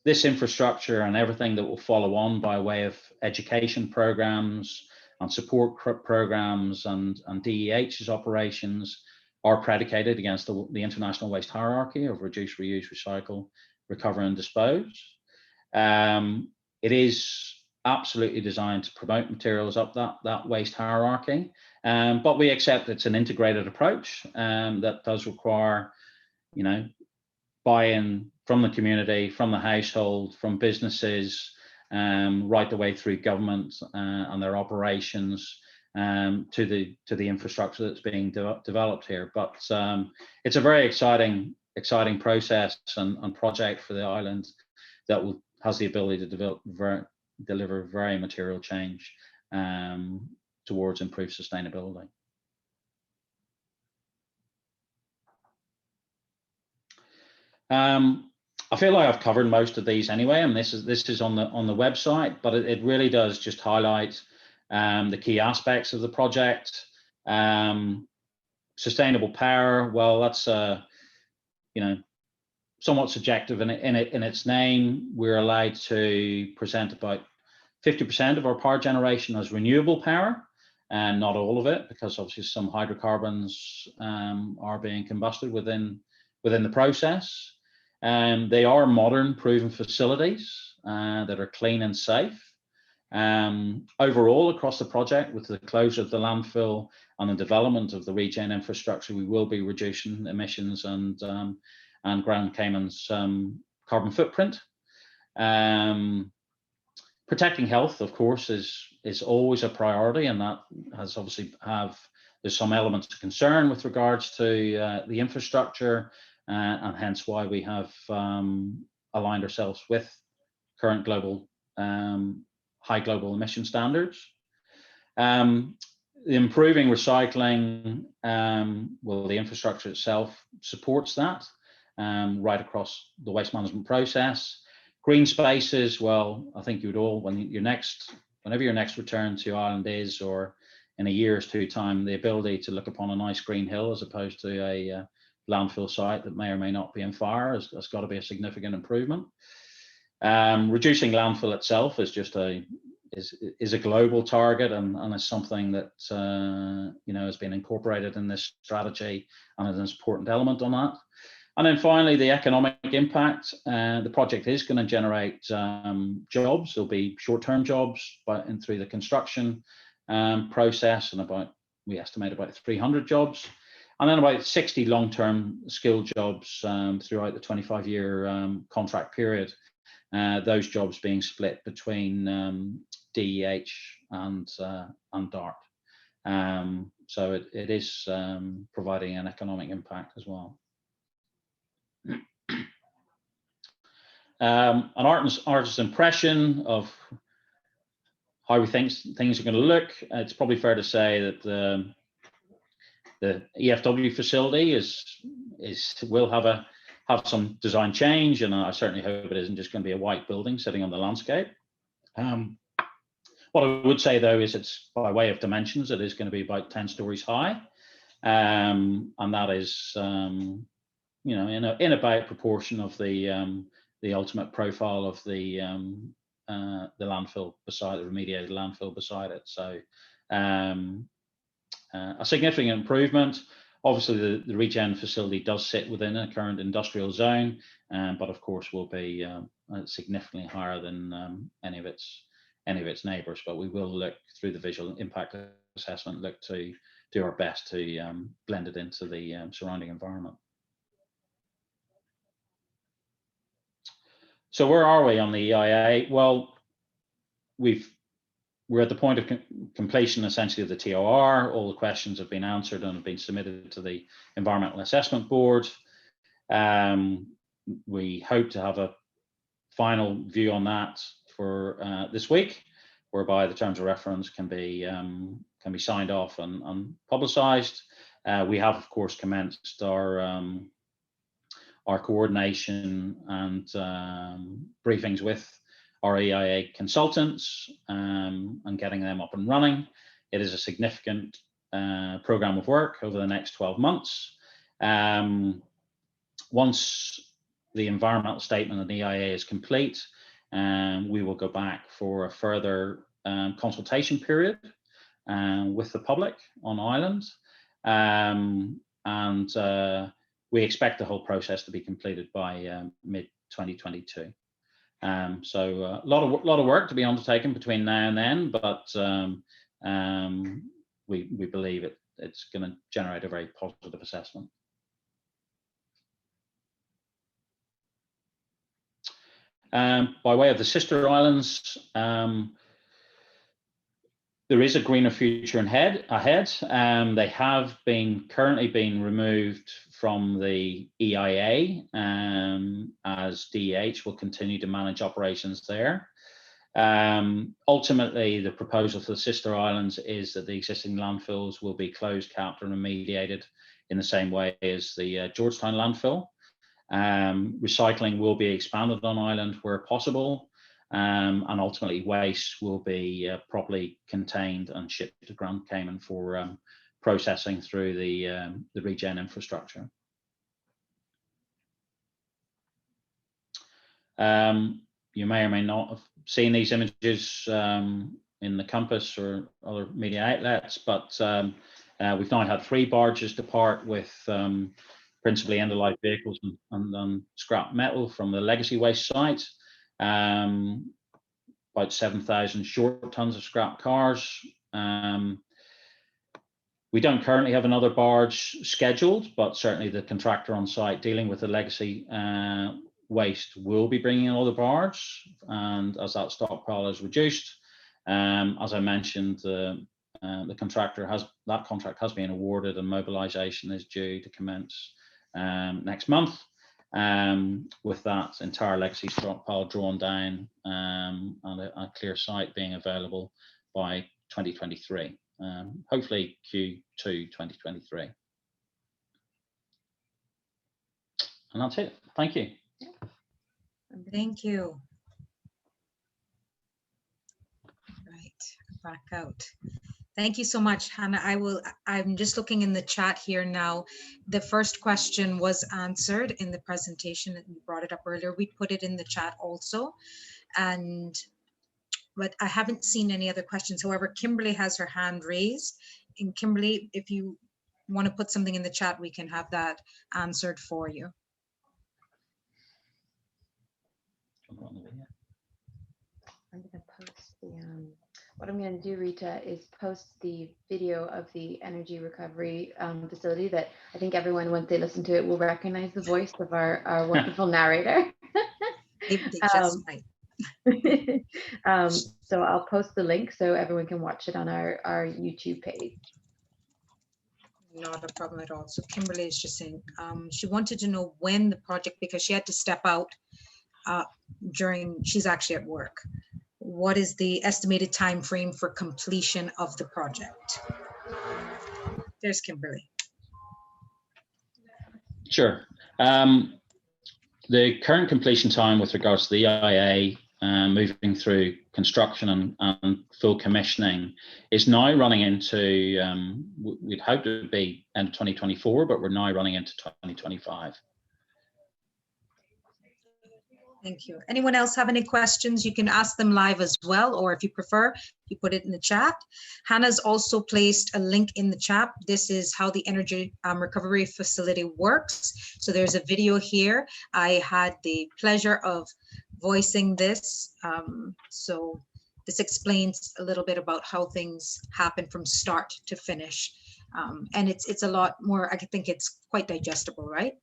This infrastructure and everything that will follow on by way of education programs and support programs and DEH's operations are predicated against the international waste hierarchy of reduce, reuse, recycle, recover and dispose. It is absolutely designed to promote materials up that waste hierarchy, but we accept it's an integrated approach that does require, buy-in from the community, from the household, from businesses, right the way through government and their operations to the infrastructure that's being developed here. But it's a very exciting process and project for the island that has the ability to deliver very material change towards improved sustainability. I feel like I've covered most of these anyway, and this is on the website, but it really does just highlight the key aspects of the project. Sustainable power, well, that's somewhat subjective in its name. We're allowed to present about 50% of our power generation as renewable power, and not all of it, because obviously some hydrocarbons are being combusted within the process. They are modern, proven facilities that are clean and safe. Overall, across the project, with the closure of the landfill and the development of the ReGen infrastructure, we will be reducing emissions and Grand Cayman's carbon footprint. Protecting health, of course, is always a priority, and that has obviously there's some elements of concern with regards to the infrastructure, and hence why we have aligned ourselves with current global high global emission standards. Improving recycling, well, the infrastructure itself supports that right across the waste management process. Green spaces, well, I think you would all, whenever your next return to Ireland is, or in a year or two time, the ability to look upon a nice green hill as opposed to a landfill site that may or may not be on fire has got to be a significant improvement. Reducing landfill itself is just a global target, and is something that has been incorporated in this strategy and is an important element on that. And then finally, the economic impact. The project is going to generate jobs. There'll be short-term jobs through the construction process, and we estimate about 300 jobs, and then about 60 long-term skilled jobs throughout the 25-year contract period. Those jobs being split between DEH and DART. So it is providing an economic impact as well. An artist's impression of how we think things are going to look. It's probably fair to say that the EFW facility will have some design change, and I certainly hope it isn't just going to be a white building sitting on the landscape. What I would say though is it's, by way of dimensions, it is going to be about 10 stories high, and that is in about proportion of the ultimate profile of the landfill beside the remediated landfill beside it. So a significant improvement. Obviously, the ReGen facility does sit within a current industrial zone, but of course will be significantly higher than any of its neighbours. But we will look through the visual impact assessment, look to do our best to blend it into the surrounding environment. So where are we on the EIA? Well, we're at the point of completion, essentially, of the TOR. All the questions have been answered and have been submitted to the Environmental Assessment Board. We hope to have a final view on that for this week, whereby the terms of reference can be signed off and publicised. We have, of course, commenced our coordination and briefings with our EIA consultants and getting them up and running. It is a significant program of work over the next 12 months. Once the environmental statement of the EIA is complete, we will go back for a further consultation period with the public on Ireland, and we expect the whole process to be completed by mid-2022. So a lot of work to be undertaken between now and then, but we believe it's going to generate a very positive assessment. By way of the sister islands, there is a greener future ahead. They have currently been removed from the EIA, as DEH will continue to manage operations there. Ultimately, the proposal for the sister islands is that the existing landfills will be closed, capped, and remediated in the same way as the George Town Landfill. Recycling will be expanded on island where possible, and ultimately waste will be properly contained and shipped to Grand Cayman for processing through the ReGen infrastructure. You may or may not have seen these images in the Compass or other media outlets, but we've now had 3 barges depart with principally end-of-life vehicles and scrap metal from the legacy waste site. About 7,000 short tons of scrap cars. We don't currently have another barge scheduled, but certainly the contractor on site dealing with the legacy waste will be bringing in other barge, and as that stockpile is reduced, as I mentioned, the contract has been awarded and mobilization is due to commence next month, with that entire legacy stockpile drawn down and a clear site being available by 2023, hopefully Q2 2023. And that's it. Thank you. Thank you. Right, back out. Thank you so much, Hannah. I'm just looking in the chat here now. The first question was answered in the presentation, and you brought it up earlier. We put it in the chat also, but I haven't seen any other questions. However, Kimberly has her hand raised. And Kimberly, if you want to put something in the chat, we can have that answered for you. I'm going to post the, what I'm going to do, Rita, is post the video of the energy recovery facility that I think everyone, once they listen to it, will recognize the voice of our wonderful narrator. They just might. So I'll post the link so everyone can watch it on our YouTube page. Not a problem at all. So Kimberly is just saying she wanted to know when the project, because she had to step out she's actually at work. What is the estimated time frame for completion of the project? There's Kimberly. Sure. The current completion time with regards to the EIA moving through construction and full commissioning is now running into, we'd hoped it would be end of 2024, but we're now running into 2025. Thank you. Anyone else have any questions? You can ask them live as well, or if you prefer, you put it in the chat. Hannah's also placed a link in the chat. This is how the energy recovery facility works. So there's a video here. I had the pleasure of voicing this. So this explains a little bit about how things happen from start to finish. And it's a lot more, I think it's quite digestible, right?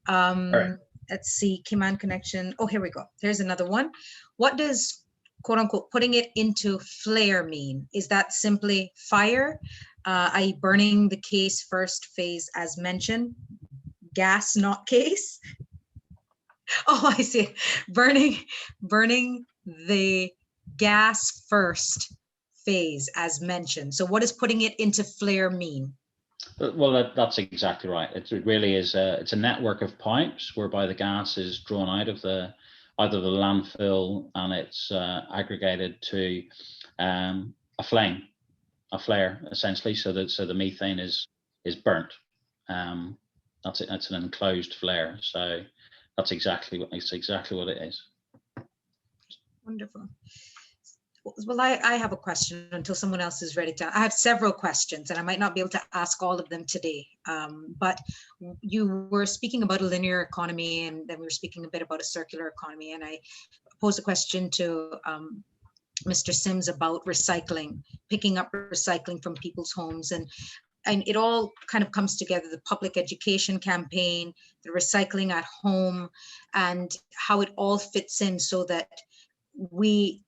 Right. Let's see, Cayman connection. Oh, here we go. Here's another one. What does, quote unquote, putting it into flare mean? Is that simply fire, i.e. burning the case first phase as mentioned? Gas, not case? Oh, I see. Burning the gas first phase as mentioned. So what does putting it into flare mean? Well, that's exactly right. It really is. It's a network of pipes whereby the gas is drawn out of either the landfill and it's aggregated to a flare essentially, so the methane is burnt. That's it. That's an enclosed flare. So that's exactly what it is. Wonderful. Well, I have a question until someone else is ready to. I have several questions and I might not be able to ask all of them today. But you were speaking about a linear economy, and then we were speaking a bit about a circular economy. And I posed a question to Mr. Sims about recycling, picking up recycling from people's homes. And it all kind of comes together, the public education campaign, the recycling at home, and how it all fits in so that we,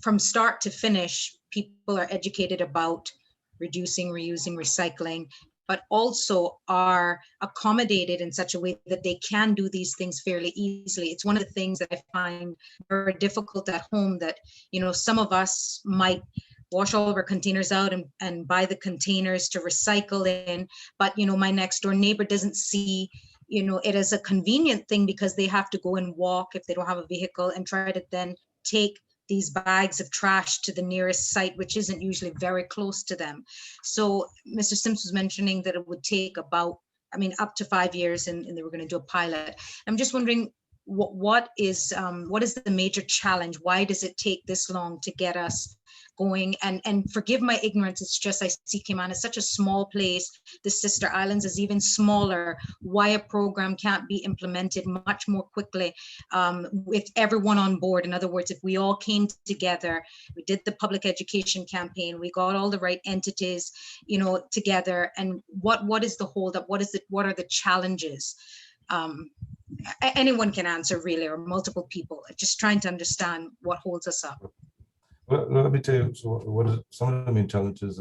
from start to finish, people are educated about reducing, reusing, recycling, but also are accommodated in such a way that they can do these things fairly easily. It's one of the things that I find very difficult at home, that, you know, some of us might wash all of our containers out and buy the containers to recycle in, but, you know, my next door neighbor doesn't see, you know, it as a convenient thing because they have to go and walk if they don't have a vehicle and try to then take these bags of trash to the nearest site, which isn't usually very close to them. So Mr. Sims was mentioning that it would take about, I mean, up to 5 years, and they were going to do a pilot. I'm just wondering, what is the major challenge? Why does it take this long to get us going? And forgive my ignorance, it's just I see Cayman is such a small place. The sister islands is even smaller. Why a program can't be implemented much more quickly with everyone on board? In other words, if we all came together, we did the public education campaign, we got all the right entities, you know, together, and what is the holdup? What are the challenges? Anyone can answer really, or multiple people. Just trying to understand what holds us up. Well, let me tell you, so what is some of the main challenges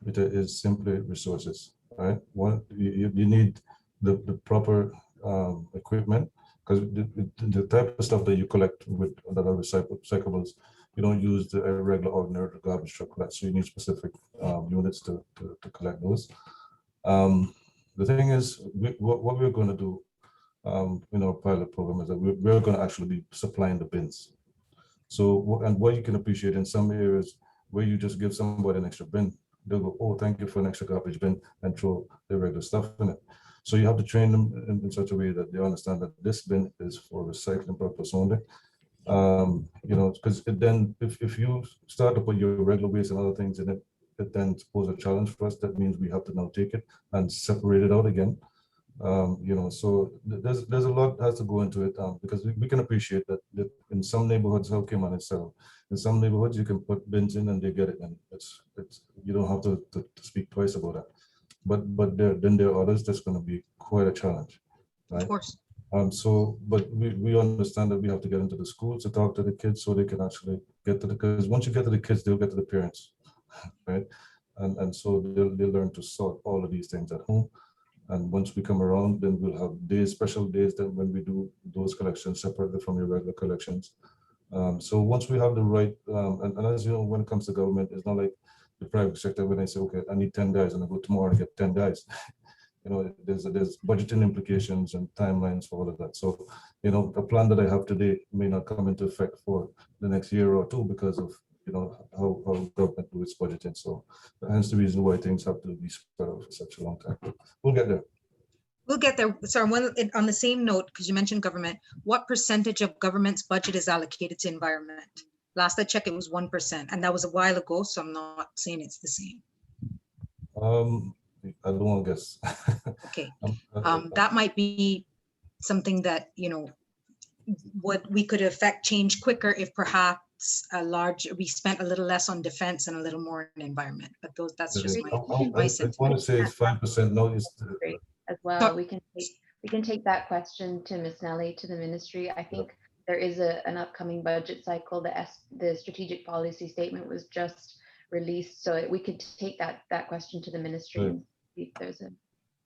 is simply resources, right? One, you need the proper equipment, because the type of stuff that you collect with that are recyclables, you don't use the regular ordinary garbage truck for that, so you need specific units to collect those. The thing is, what we're going to do in our pilot program is that we're going to actually be supplying the bins. So, and what you can appreciate in some areas where you just give somebody an extra bin, they'll go, oh, thank you for an extra garbage bin, and throw their regular stuff in it. So you have to train them in such a way that they understand that this bin is for recycling purpose only. You know, because then if you start to put your regular waste and other things in it, it then poses a challenge for us. That means we have to now take it and separate it out again. You know, so there's a lot has to go into it, because we can appreciate that in some neighborhoods, how Cayman is set up. In some neighborhoods, you can put bins in and they get it, and it's you don't have to speak twice about that. But then there are others that's going to be quite a challenge, right? Of course. So, but we understand that we have to get into the schools to talk to the kids so they can actually get to because once you get to the kids, they'll get to the parents, right? And so they'll learn to sort all of these things at home. And once we come around, then we'll have days, special days, then when we do those collections separately from your regular collections. So once we have the right, and as you know, when it comes to government, it's not like the private sector when they say, okay, I need 10 guys and I go tomorrow and get 10 guys. You know, there's budgeting implications and timelines for all of that. So, you know, a plan that I have today may not come into effect for the next year or two because of, you know, how government do its budgeting. So hence the reason why things have to be spread out for such a long time. We'll get there. We'll get there. Sorry, on the same note, because you mentioned government, what percentage of government's budget is allocated to environment? Last I checked, it was 1%, and that was a while ago, so I'm not saying it's the same. I don't want to guess. Okay, that might be something that, you know, what we could affect change quicker if perhaps we spent a little less on defense and a little more in environment. But that's just my I want to say it's 5%. No, it's as well. We can take that question to Ms. Nelly, to the ministry. I think there is an upcoming budget cycle. The strategic policy statement was just released, so we could take that question to the ministry and see if there's an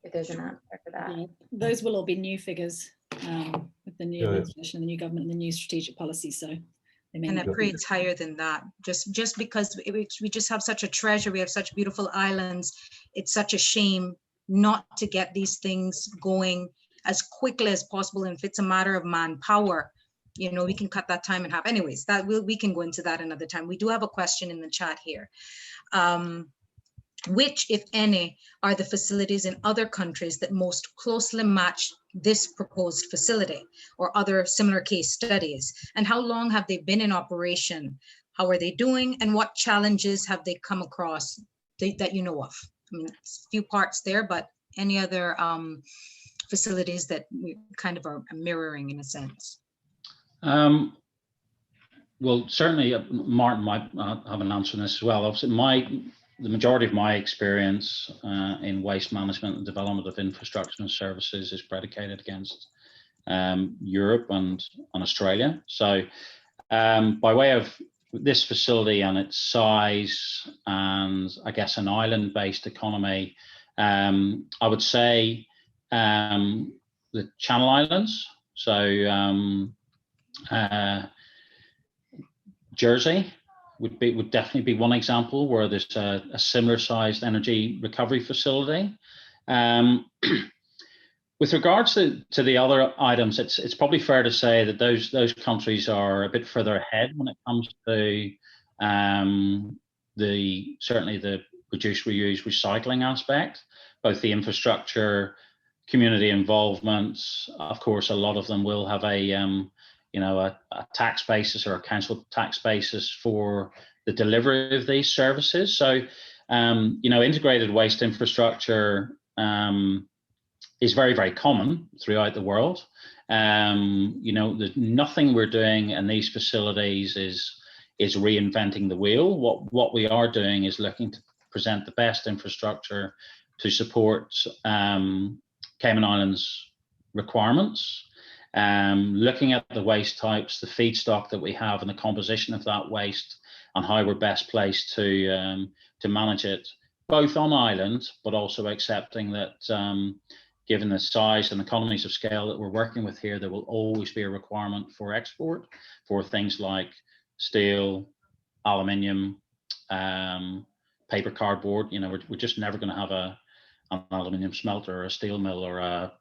answer for that. Yeah, those will all be new figures with the new administration, the new government, and the new strategic policy. So and I pray it's higher than that. Just because we just have such a treasure, we have such beautiful islands. It's such a shame not to get these things going as quickly as possible. And if it's a matter of manpower, you know, we can cut that time in half. Anyways, we can go into that another time. We do have a question in the chat here. Which, if any, are the facilities in other countries that most closely match this proposed facility or other similar case studies? And how long have they been in operation? How are they doing? And what challenges have they come across that you know of? I mean, it's a few parts there, but any other facilities that we kind of are mirroring in a sense? Well, certainly Martin might have an answer on this as well. Obviously, the majority of my experience in waste management and development of infrastructure and services is predicated against Europe and Australia. So by way of this facility and its size and I guess an island-based economy, I would say the Channel Islands, so Jersey would definitely be one example where there's a similar sized energy recovery facility. With regards to the other items, it's probably fair to say that those countries are a bit further ahead when it comes to certainly the reduce, reuse, recycling aspect, both the infrastructure community involvement. Of course, a lot of them will have a tax basis or a council tax basis for the delivery of these services. So, integrated waste infrastructure is very, very common throughout the world. There's nothing we're doing in these facilities is reinventing the wheel. What we are doing is looking to present the best infrastructure to support Cayman Islands requirements, looking at the waste types, the feedstock that we have and the composition of that waste, and how we're best placed to manage it, both on island, but also accepting that given the size and economies of scale that we're working with here, there will always be a requirement for export for things like steel, aluminium, paper, cardboard. We're just never going to have an aluminium smelter or a steel mill or a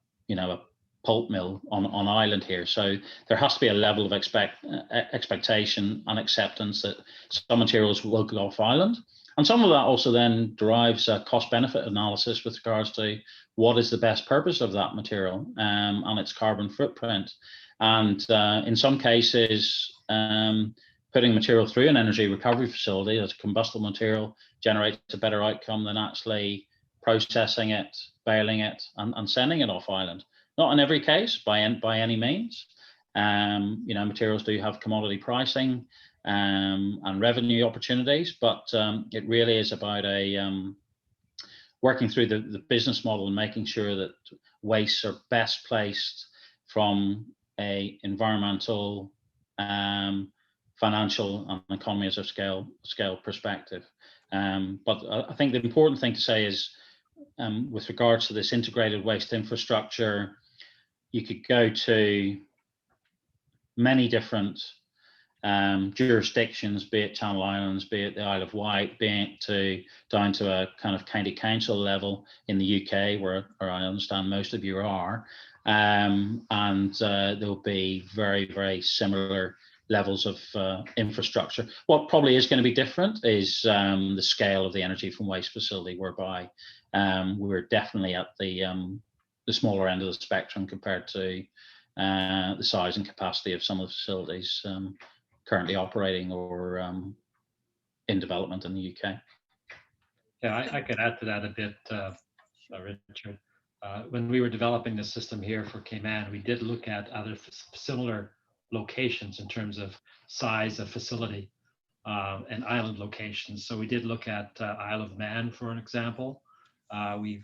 pulp mill on island here. So there has to be a level of expectation and acceptance that some materials will go off island. And some of that also then derives a cost-benefit analysis with regards to what is the best purpose of that material and its carbon footprint. And in some cases, putting material through an energy recovery facility as a combustible material generates a better outcome than actually processing it, baling it, and sending it off island. Not in every case, by any means. Materials do have commodity pricing and revenue opportunities, but it really is about working through the business model and making sure that wastes are best placed from a environmental, financial, and economies of scale perspective. But I think the important thing to say is, with regards to this integrated waste infrastructure, you could go to many different jurisdictions, be it Channel Islands, be it the Isle of Wight, be it down to a kind of county council level in the UK, where I understand most of you are, and there'll be very, very similar levels of infrastructure. What probably is going to be different is the scale of the energy from waste facility, whereby we're definitely at the smaller end of the spectrum compared to the size and capacity of some of the facilities currently operating or in development in the UK. Yeah, I could add to that a bit, Richard. When we were developing the system here for Cayman, we did look at other similar locations in terms of size of facility and island locations. So we did look at Isle of Man, for an example. We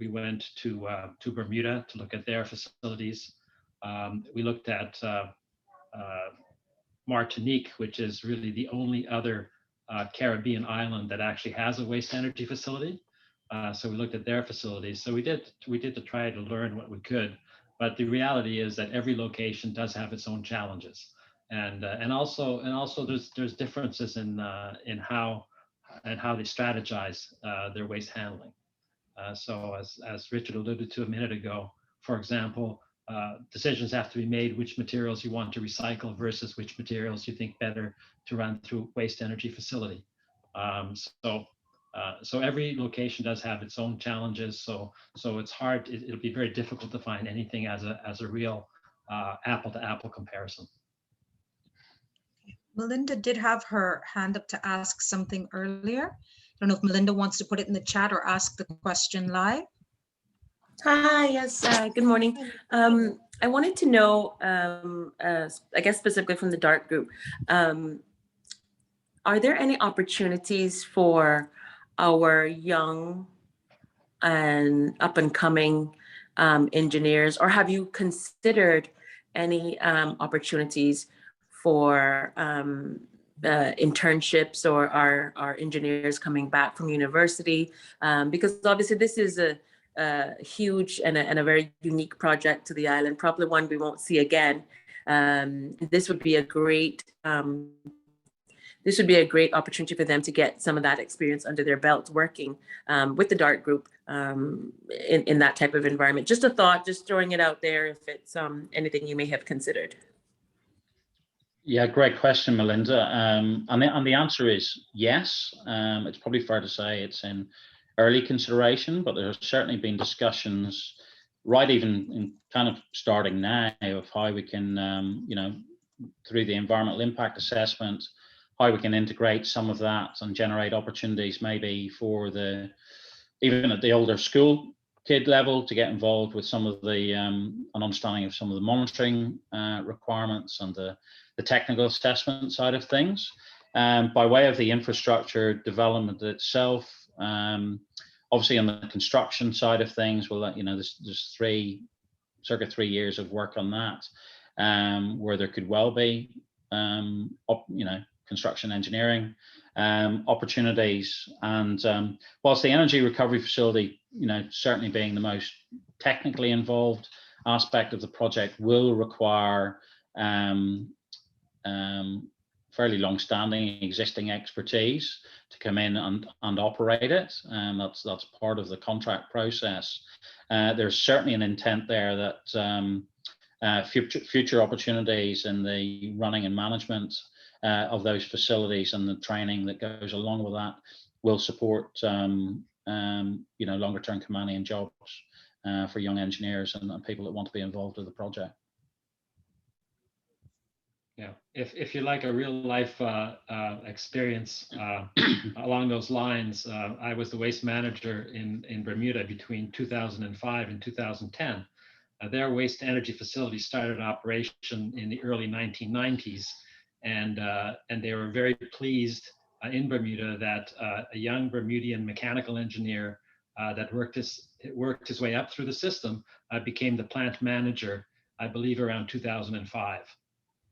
went to Bermuda to look at their facilities. We looked at Martinique, which is really the only other Caribbean island that actually has a waste energy facility. So we looked at their facilities. So we did to try to learn what we could. But the reality is that every location does have its own challenges, and also there's differences in how they strategize their waste handling. So as Richard alluded to a minute ago, for example, decisions have to be made which materials you want to recycle versus which materials you think better to run through waste energy facility. So every location does have its own challenges. So it's hard. It'll be very difficult to find anything as a real apple to apple comparison. Melinda did have her hand up to ask something earlier. I don't know if Melinda wants to put it in the chat or ask the question live. Hi, yes, good morning. I wanted to know, I guess specifically from the DART group, are there any opportunities for our young and up and coming engineers, or have you considered any opportunities for internships or our engineers coming back from university? Because obviously this is a huge and a very unique project to the island, probably one we won't see again. This would be a great opportunity for them to get some of that experience under their belt working with the DART group in that type of environment. Just a thought, just throwing it out there if it's anything you may have considered. Yeah, great question, Melinda. And the answer is yes. It's probably fair to say it's in early consideration, but there's certainly been discussions right even in kind of starting now of how we can, you know, through the environmental impact assessment, how we can integrate some of that and generate opportunities maybe for the, even at the older school kid level, to get involved with some of the, an understanding of some of the monitoring requirements and the technical assessment side of things. By way of the infrastructure development itself, obviously on the construction side of things, well, you know, there's circa 3 years of work on that, where there could well be, you know, construction engineering opportunities. And whilst the energy recovery facility, you know, certainly being the most technically involved aspect of the project, will require fairly long-standing existing expertise to come in and operate it, and that's part of the contract process. There's certainly an intent there that future opportunities in the running and management of those facilities and the training that goes along with that will support you know, longer term Caymanian jobs for young engineers and people that want to be involved with the project. Yeah, if you like a real life experience along those lines, I was the waste manager in Bermuda between 2005 and 2010. Their waste energy facility started operation in the early 1990s, and they were very pleased in Bermuda that a young Bermudian mechanical engineer that worked his way up through the system became the plant manager, I believe, around 2005.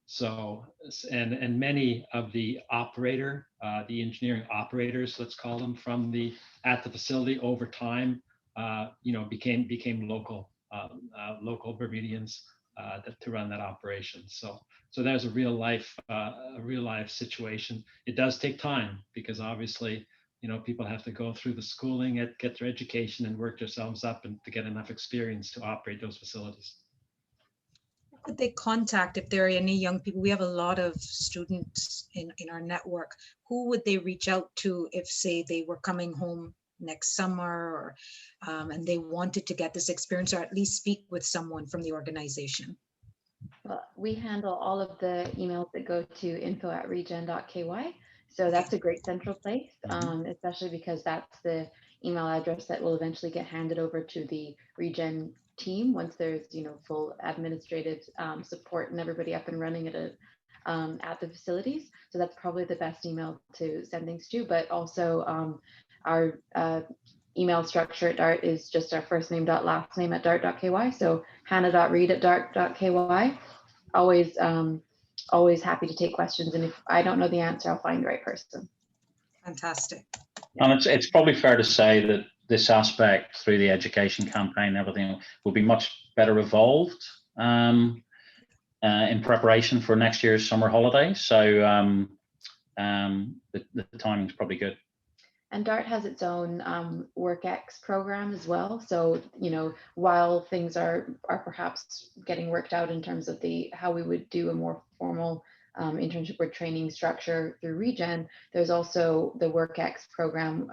So, and many of the the engineering operators, let's call them, at the facility over time, you know, became local Bermudians to run that operation. So there's a real life situation. It does take time because obviously, you know, people have to go through the schooling, get their education, and work themselves up and to get enough experience to operate those facilities. Could they contact if there are any young people? We have a lot of students in our network. Who would they reach out to if, say, they were coming home next summer, or and they wanted to get this experience, or at least speak with someone from the organization? Well, we handle all of the emails that go to info@regen.ky. So that's a great central place, especially because that's the email address that will eventually get handed over to the ReGen team once there's, you know, full administrative support and everybody up and running at the facilities. So that's probably the best email to send things to. But also our email structure at DART is just our first name dot last name at dart.ky. So hannah.reed@dart.ky. Always happy to take questions, and if I don't know the answer, I'll find the right person. Fantastic. And it's probably fair to say that this aspect, through the education campaign and everything, will be much better evolved in preparation for next year's summer holidays. So the timing's probably good. And DART has its own WorkX program as well. So, you know, while things are perhaps getting worked out in terms of how we would do a more formal internship or training structure through ReGen, there's also the WorkX program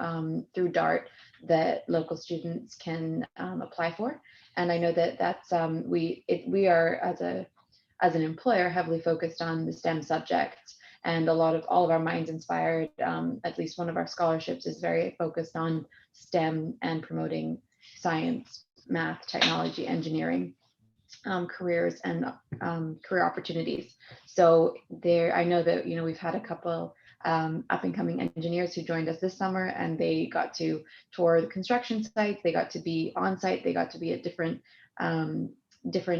through DART that local students can apply for. And I know that that's we are as an employer heavily focused on the STEM subjects, and all of our Minds Inspired, at least one of our scholarships is very focused on STEM and promoting science, math, technology, engineering careers and career opportunities. So I know that, you know, we've had a couple up and coming engineers who joined us this summer, and they got to tour the construction sites, they got to be on site, they got to be at different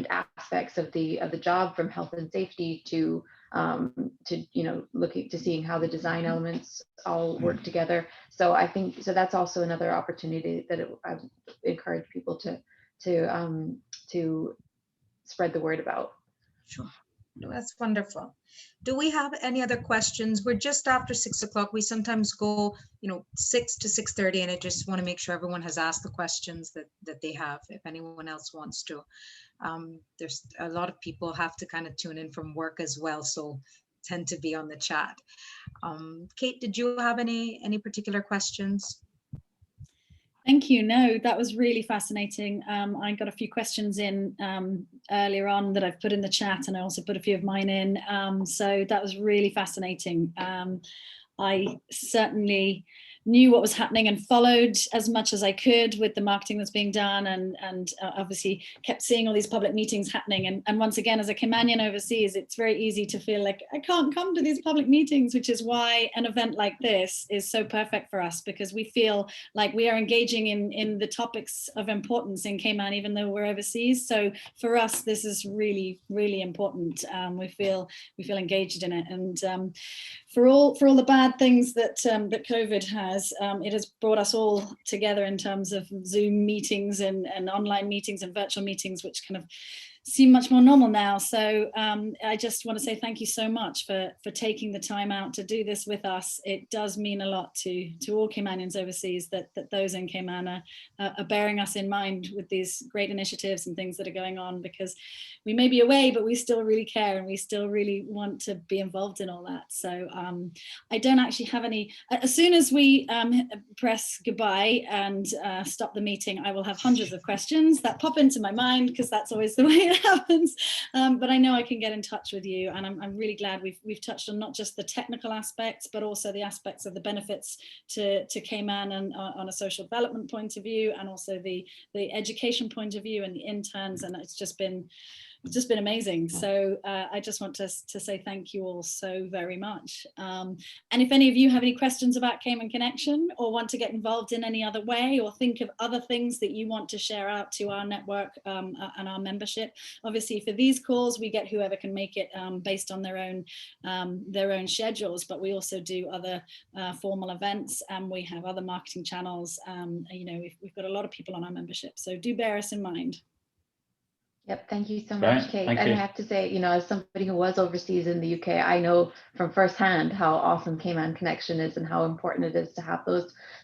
aspects of the job, from health and safety to you know, looking to seeing how the design elements all work together. So I think that's also another opportunity that I encourage people to spread the word about. Sure. That's wonderful. Do we have any other questions? We're just after 6 o'clock. We sometimes go, you know, 6 to 6:30, and I just want to make sure everyone has asked the questions that they have, if anyone else wants to. There's a lot of people have to kind of tune in from work as well, so tend to be on the chat. Kate, did you have any particular questions? Thank you. No, that was really fascinating. I got a few questions in earlier on that I've put in the chat, and I also put a few of mine in. So that was really fascinating. I certainly knew what was happening and followed as much as I could with the marketing that's being done, and obviously kept seeing all these public meetings happening. And once again, as a Caymanian overseas, it's very easy to feel like I can't come to these public meetings, which is why an event like this is so perfect for us, because we feel like we are engaging in the topics of importance in Cayman, even though we're overseas. So for us, this is really, really important. We feel engaged in it, and for all the bad things that that COVID has, it has brought us all together in terms of Zoom meetings and online meetings and virtual meetings, which kind of seem much more normal now. So I just want to say thank you so much for taking the time out to do this with us. It does mean a lot to all Caymanians overseas that those in Cayman are bearing us in mind with these great initiatives and things that are going on, because we may be away, but we still really care and we still really want to be involved in all that. So I don't actually have any, as soon as we press goodbye and stop the meeting, I will have hundreds of questions that pop into my mind, because that's always the way it happens. But I know I can get in touch with you, and I'm really glad we've touched on not just the technical aspects, but also the aspects of the benefits to Cayman and on a social development point of view, and also the education point of view and the interns, and it's just been amazing. So I just want to say thank you all so very much. And if any of you have any questions about Cayman Connection, or want to get involved in any other way, or think of other things that you want to share out to our network and our membership, obviously for these calls we get whoever can make it based on their own schedules, but we also do other formal events, and we have other marketing channels. You know, we've got a lot of people on our membership, so do bear us in mind. Yep, thank you so much, Kate. And I have to say, you know, as somebody who was overseas in the UK, I know from firsthand how awesome Cayman Connection is and how important it is to have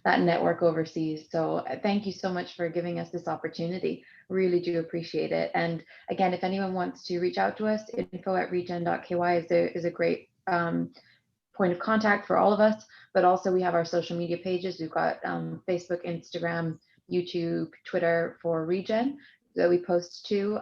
that network overseas. So thank you so much for giving us this opportunity. Really do appreciate it. And again, if anyone wants to reach out to us, info@regen.ky is a great point of contact for all of us. But also we have our social media pages. We've got Facebook, Instagram, YouTube, Twitter for ReGen that we post to.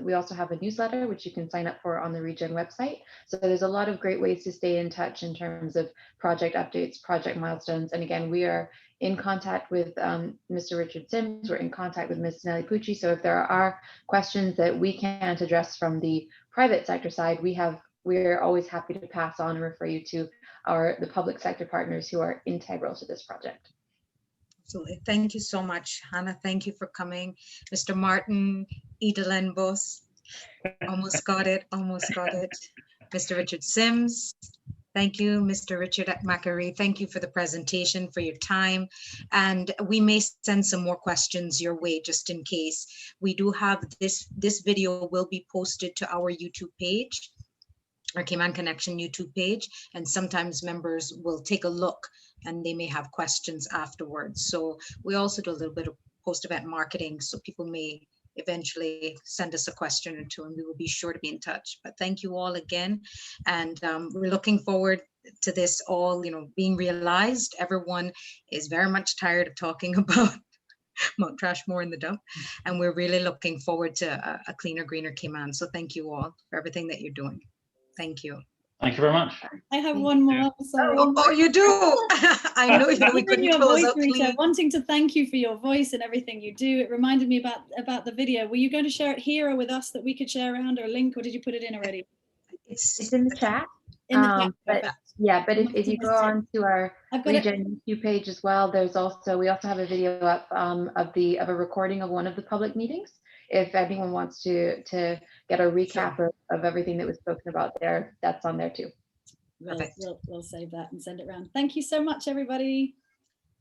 We also have a newsletter, which you can sign up for on the ReGen website. So there's a lot of great ways to stay in touch in terms of project updates, project milestones. And again, we are in contact with Mr. Richard Sims. We're in contact with Ms. Nelly Pucci. So if there are questions that we can't address from the private sector side, we're always happy to pass on and refer you to the public sector partners who are integral to this project. Absolutely. Thank you so much, Hannah. Thank you for coming. Mr. Martin, Idalen Bos, almost got it. Mr. Richard Sims, thank you. Mr. Richard Macari, thank you for the presentation, for your time. And we may send some more questions your way just in case. We do have this video will be posted to our YouTube page, our Cayman Connection YouTube page, and sometimes members will take a look and they may have questions afterwards. So we also do a little bit of post-event marketing, so people may eventually send us a question or two, and we will be sure to be in touch. But thank you all again, and we're looking forward to this all, you know, being realized. Everyone is very much tired of talking about Mount Trashmore in the dump, and we're really looking forward to a cleaner, greener Cayman. So thank you all for everything that you're doing. Thank you. Thank you very much. I have one more. Sorry. Oh, you do. I know we couldn't close out clean. Wanting to thank you for your voice and everything you do. It reminded me about the video. Were you going to share it here or with us that we could share around, or a link, or did you put it in already? It's in the chat. In the chat. But if you go on to our ReGen YouTube page as well, we also have a video up of a recording of one of the public meetings. If anyone wants to get a recap of everything that was spoken about there, that's on there too. We'll save that and send it around. Thank you so much, everybody.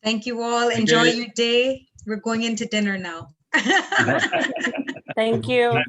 Thank you all. Enjoy your day. We're going into dinner now. Thank you.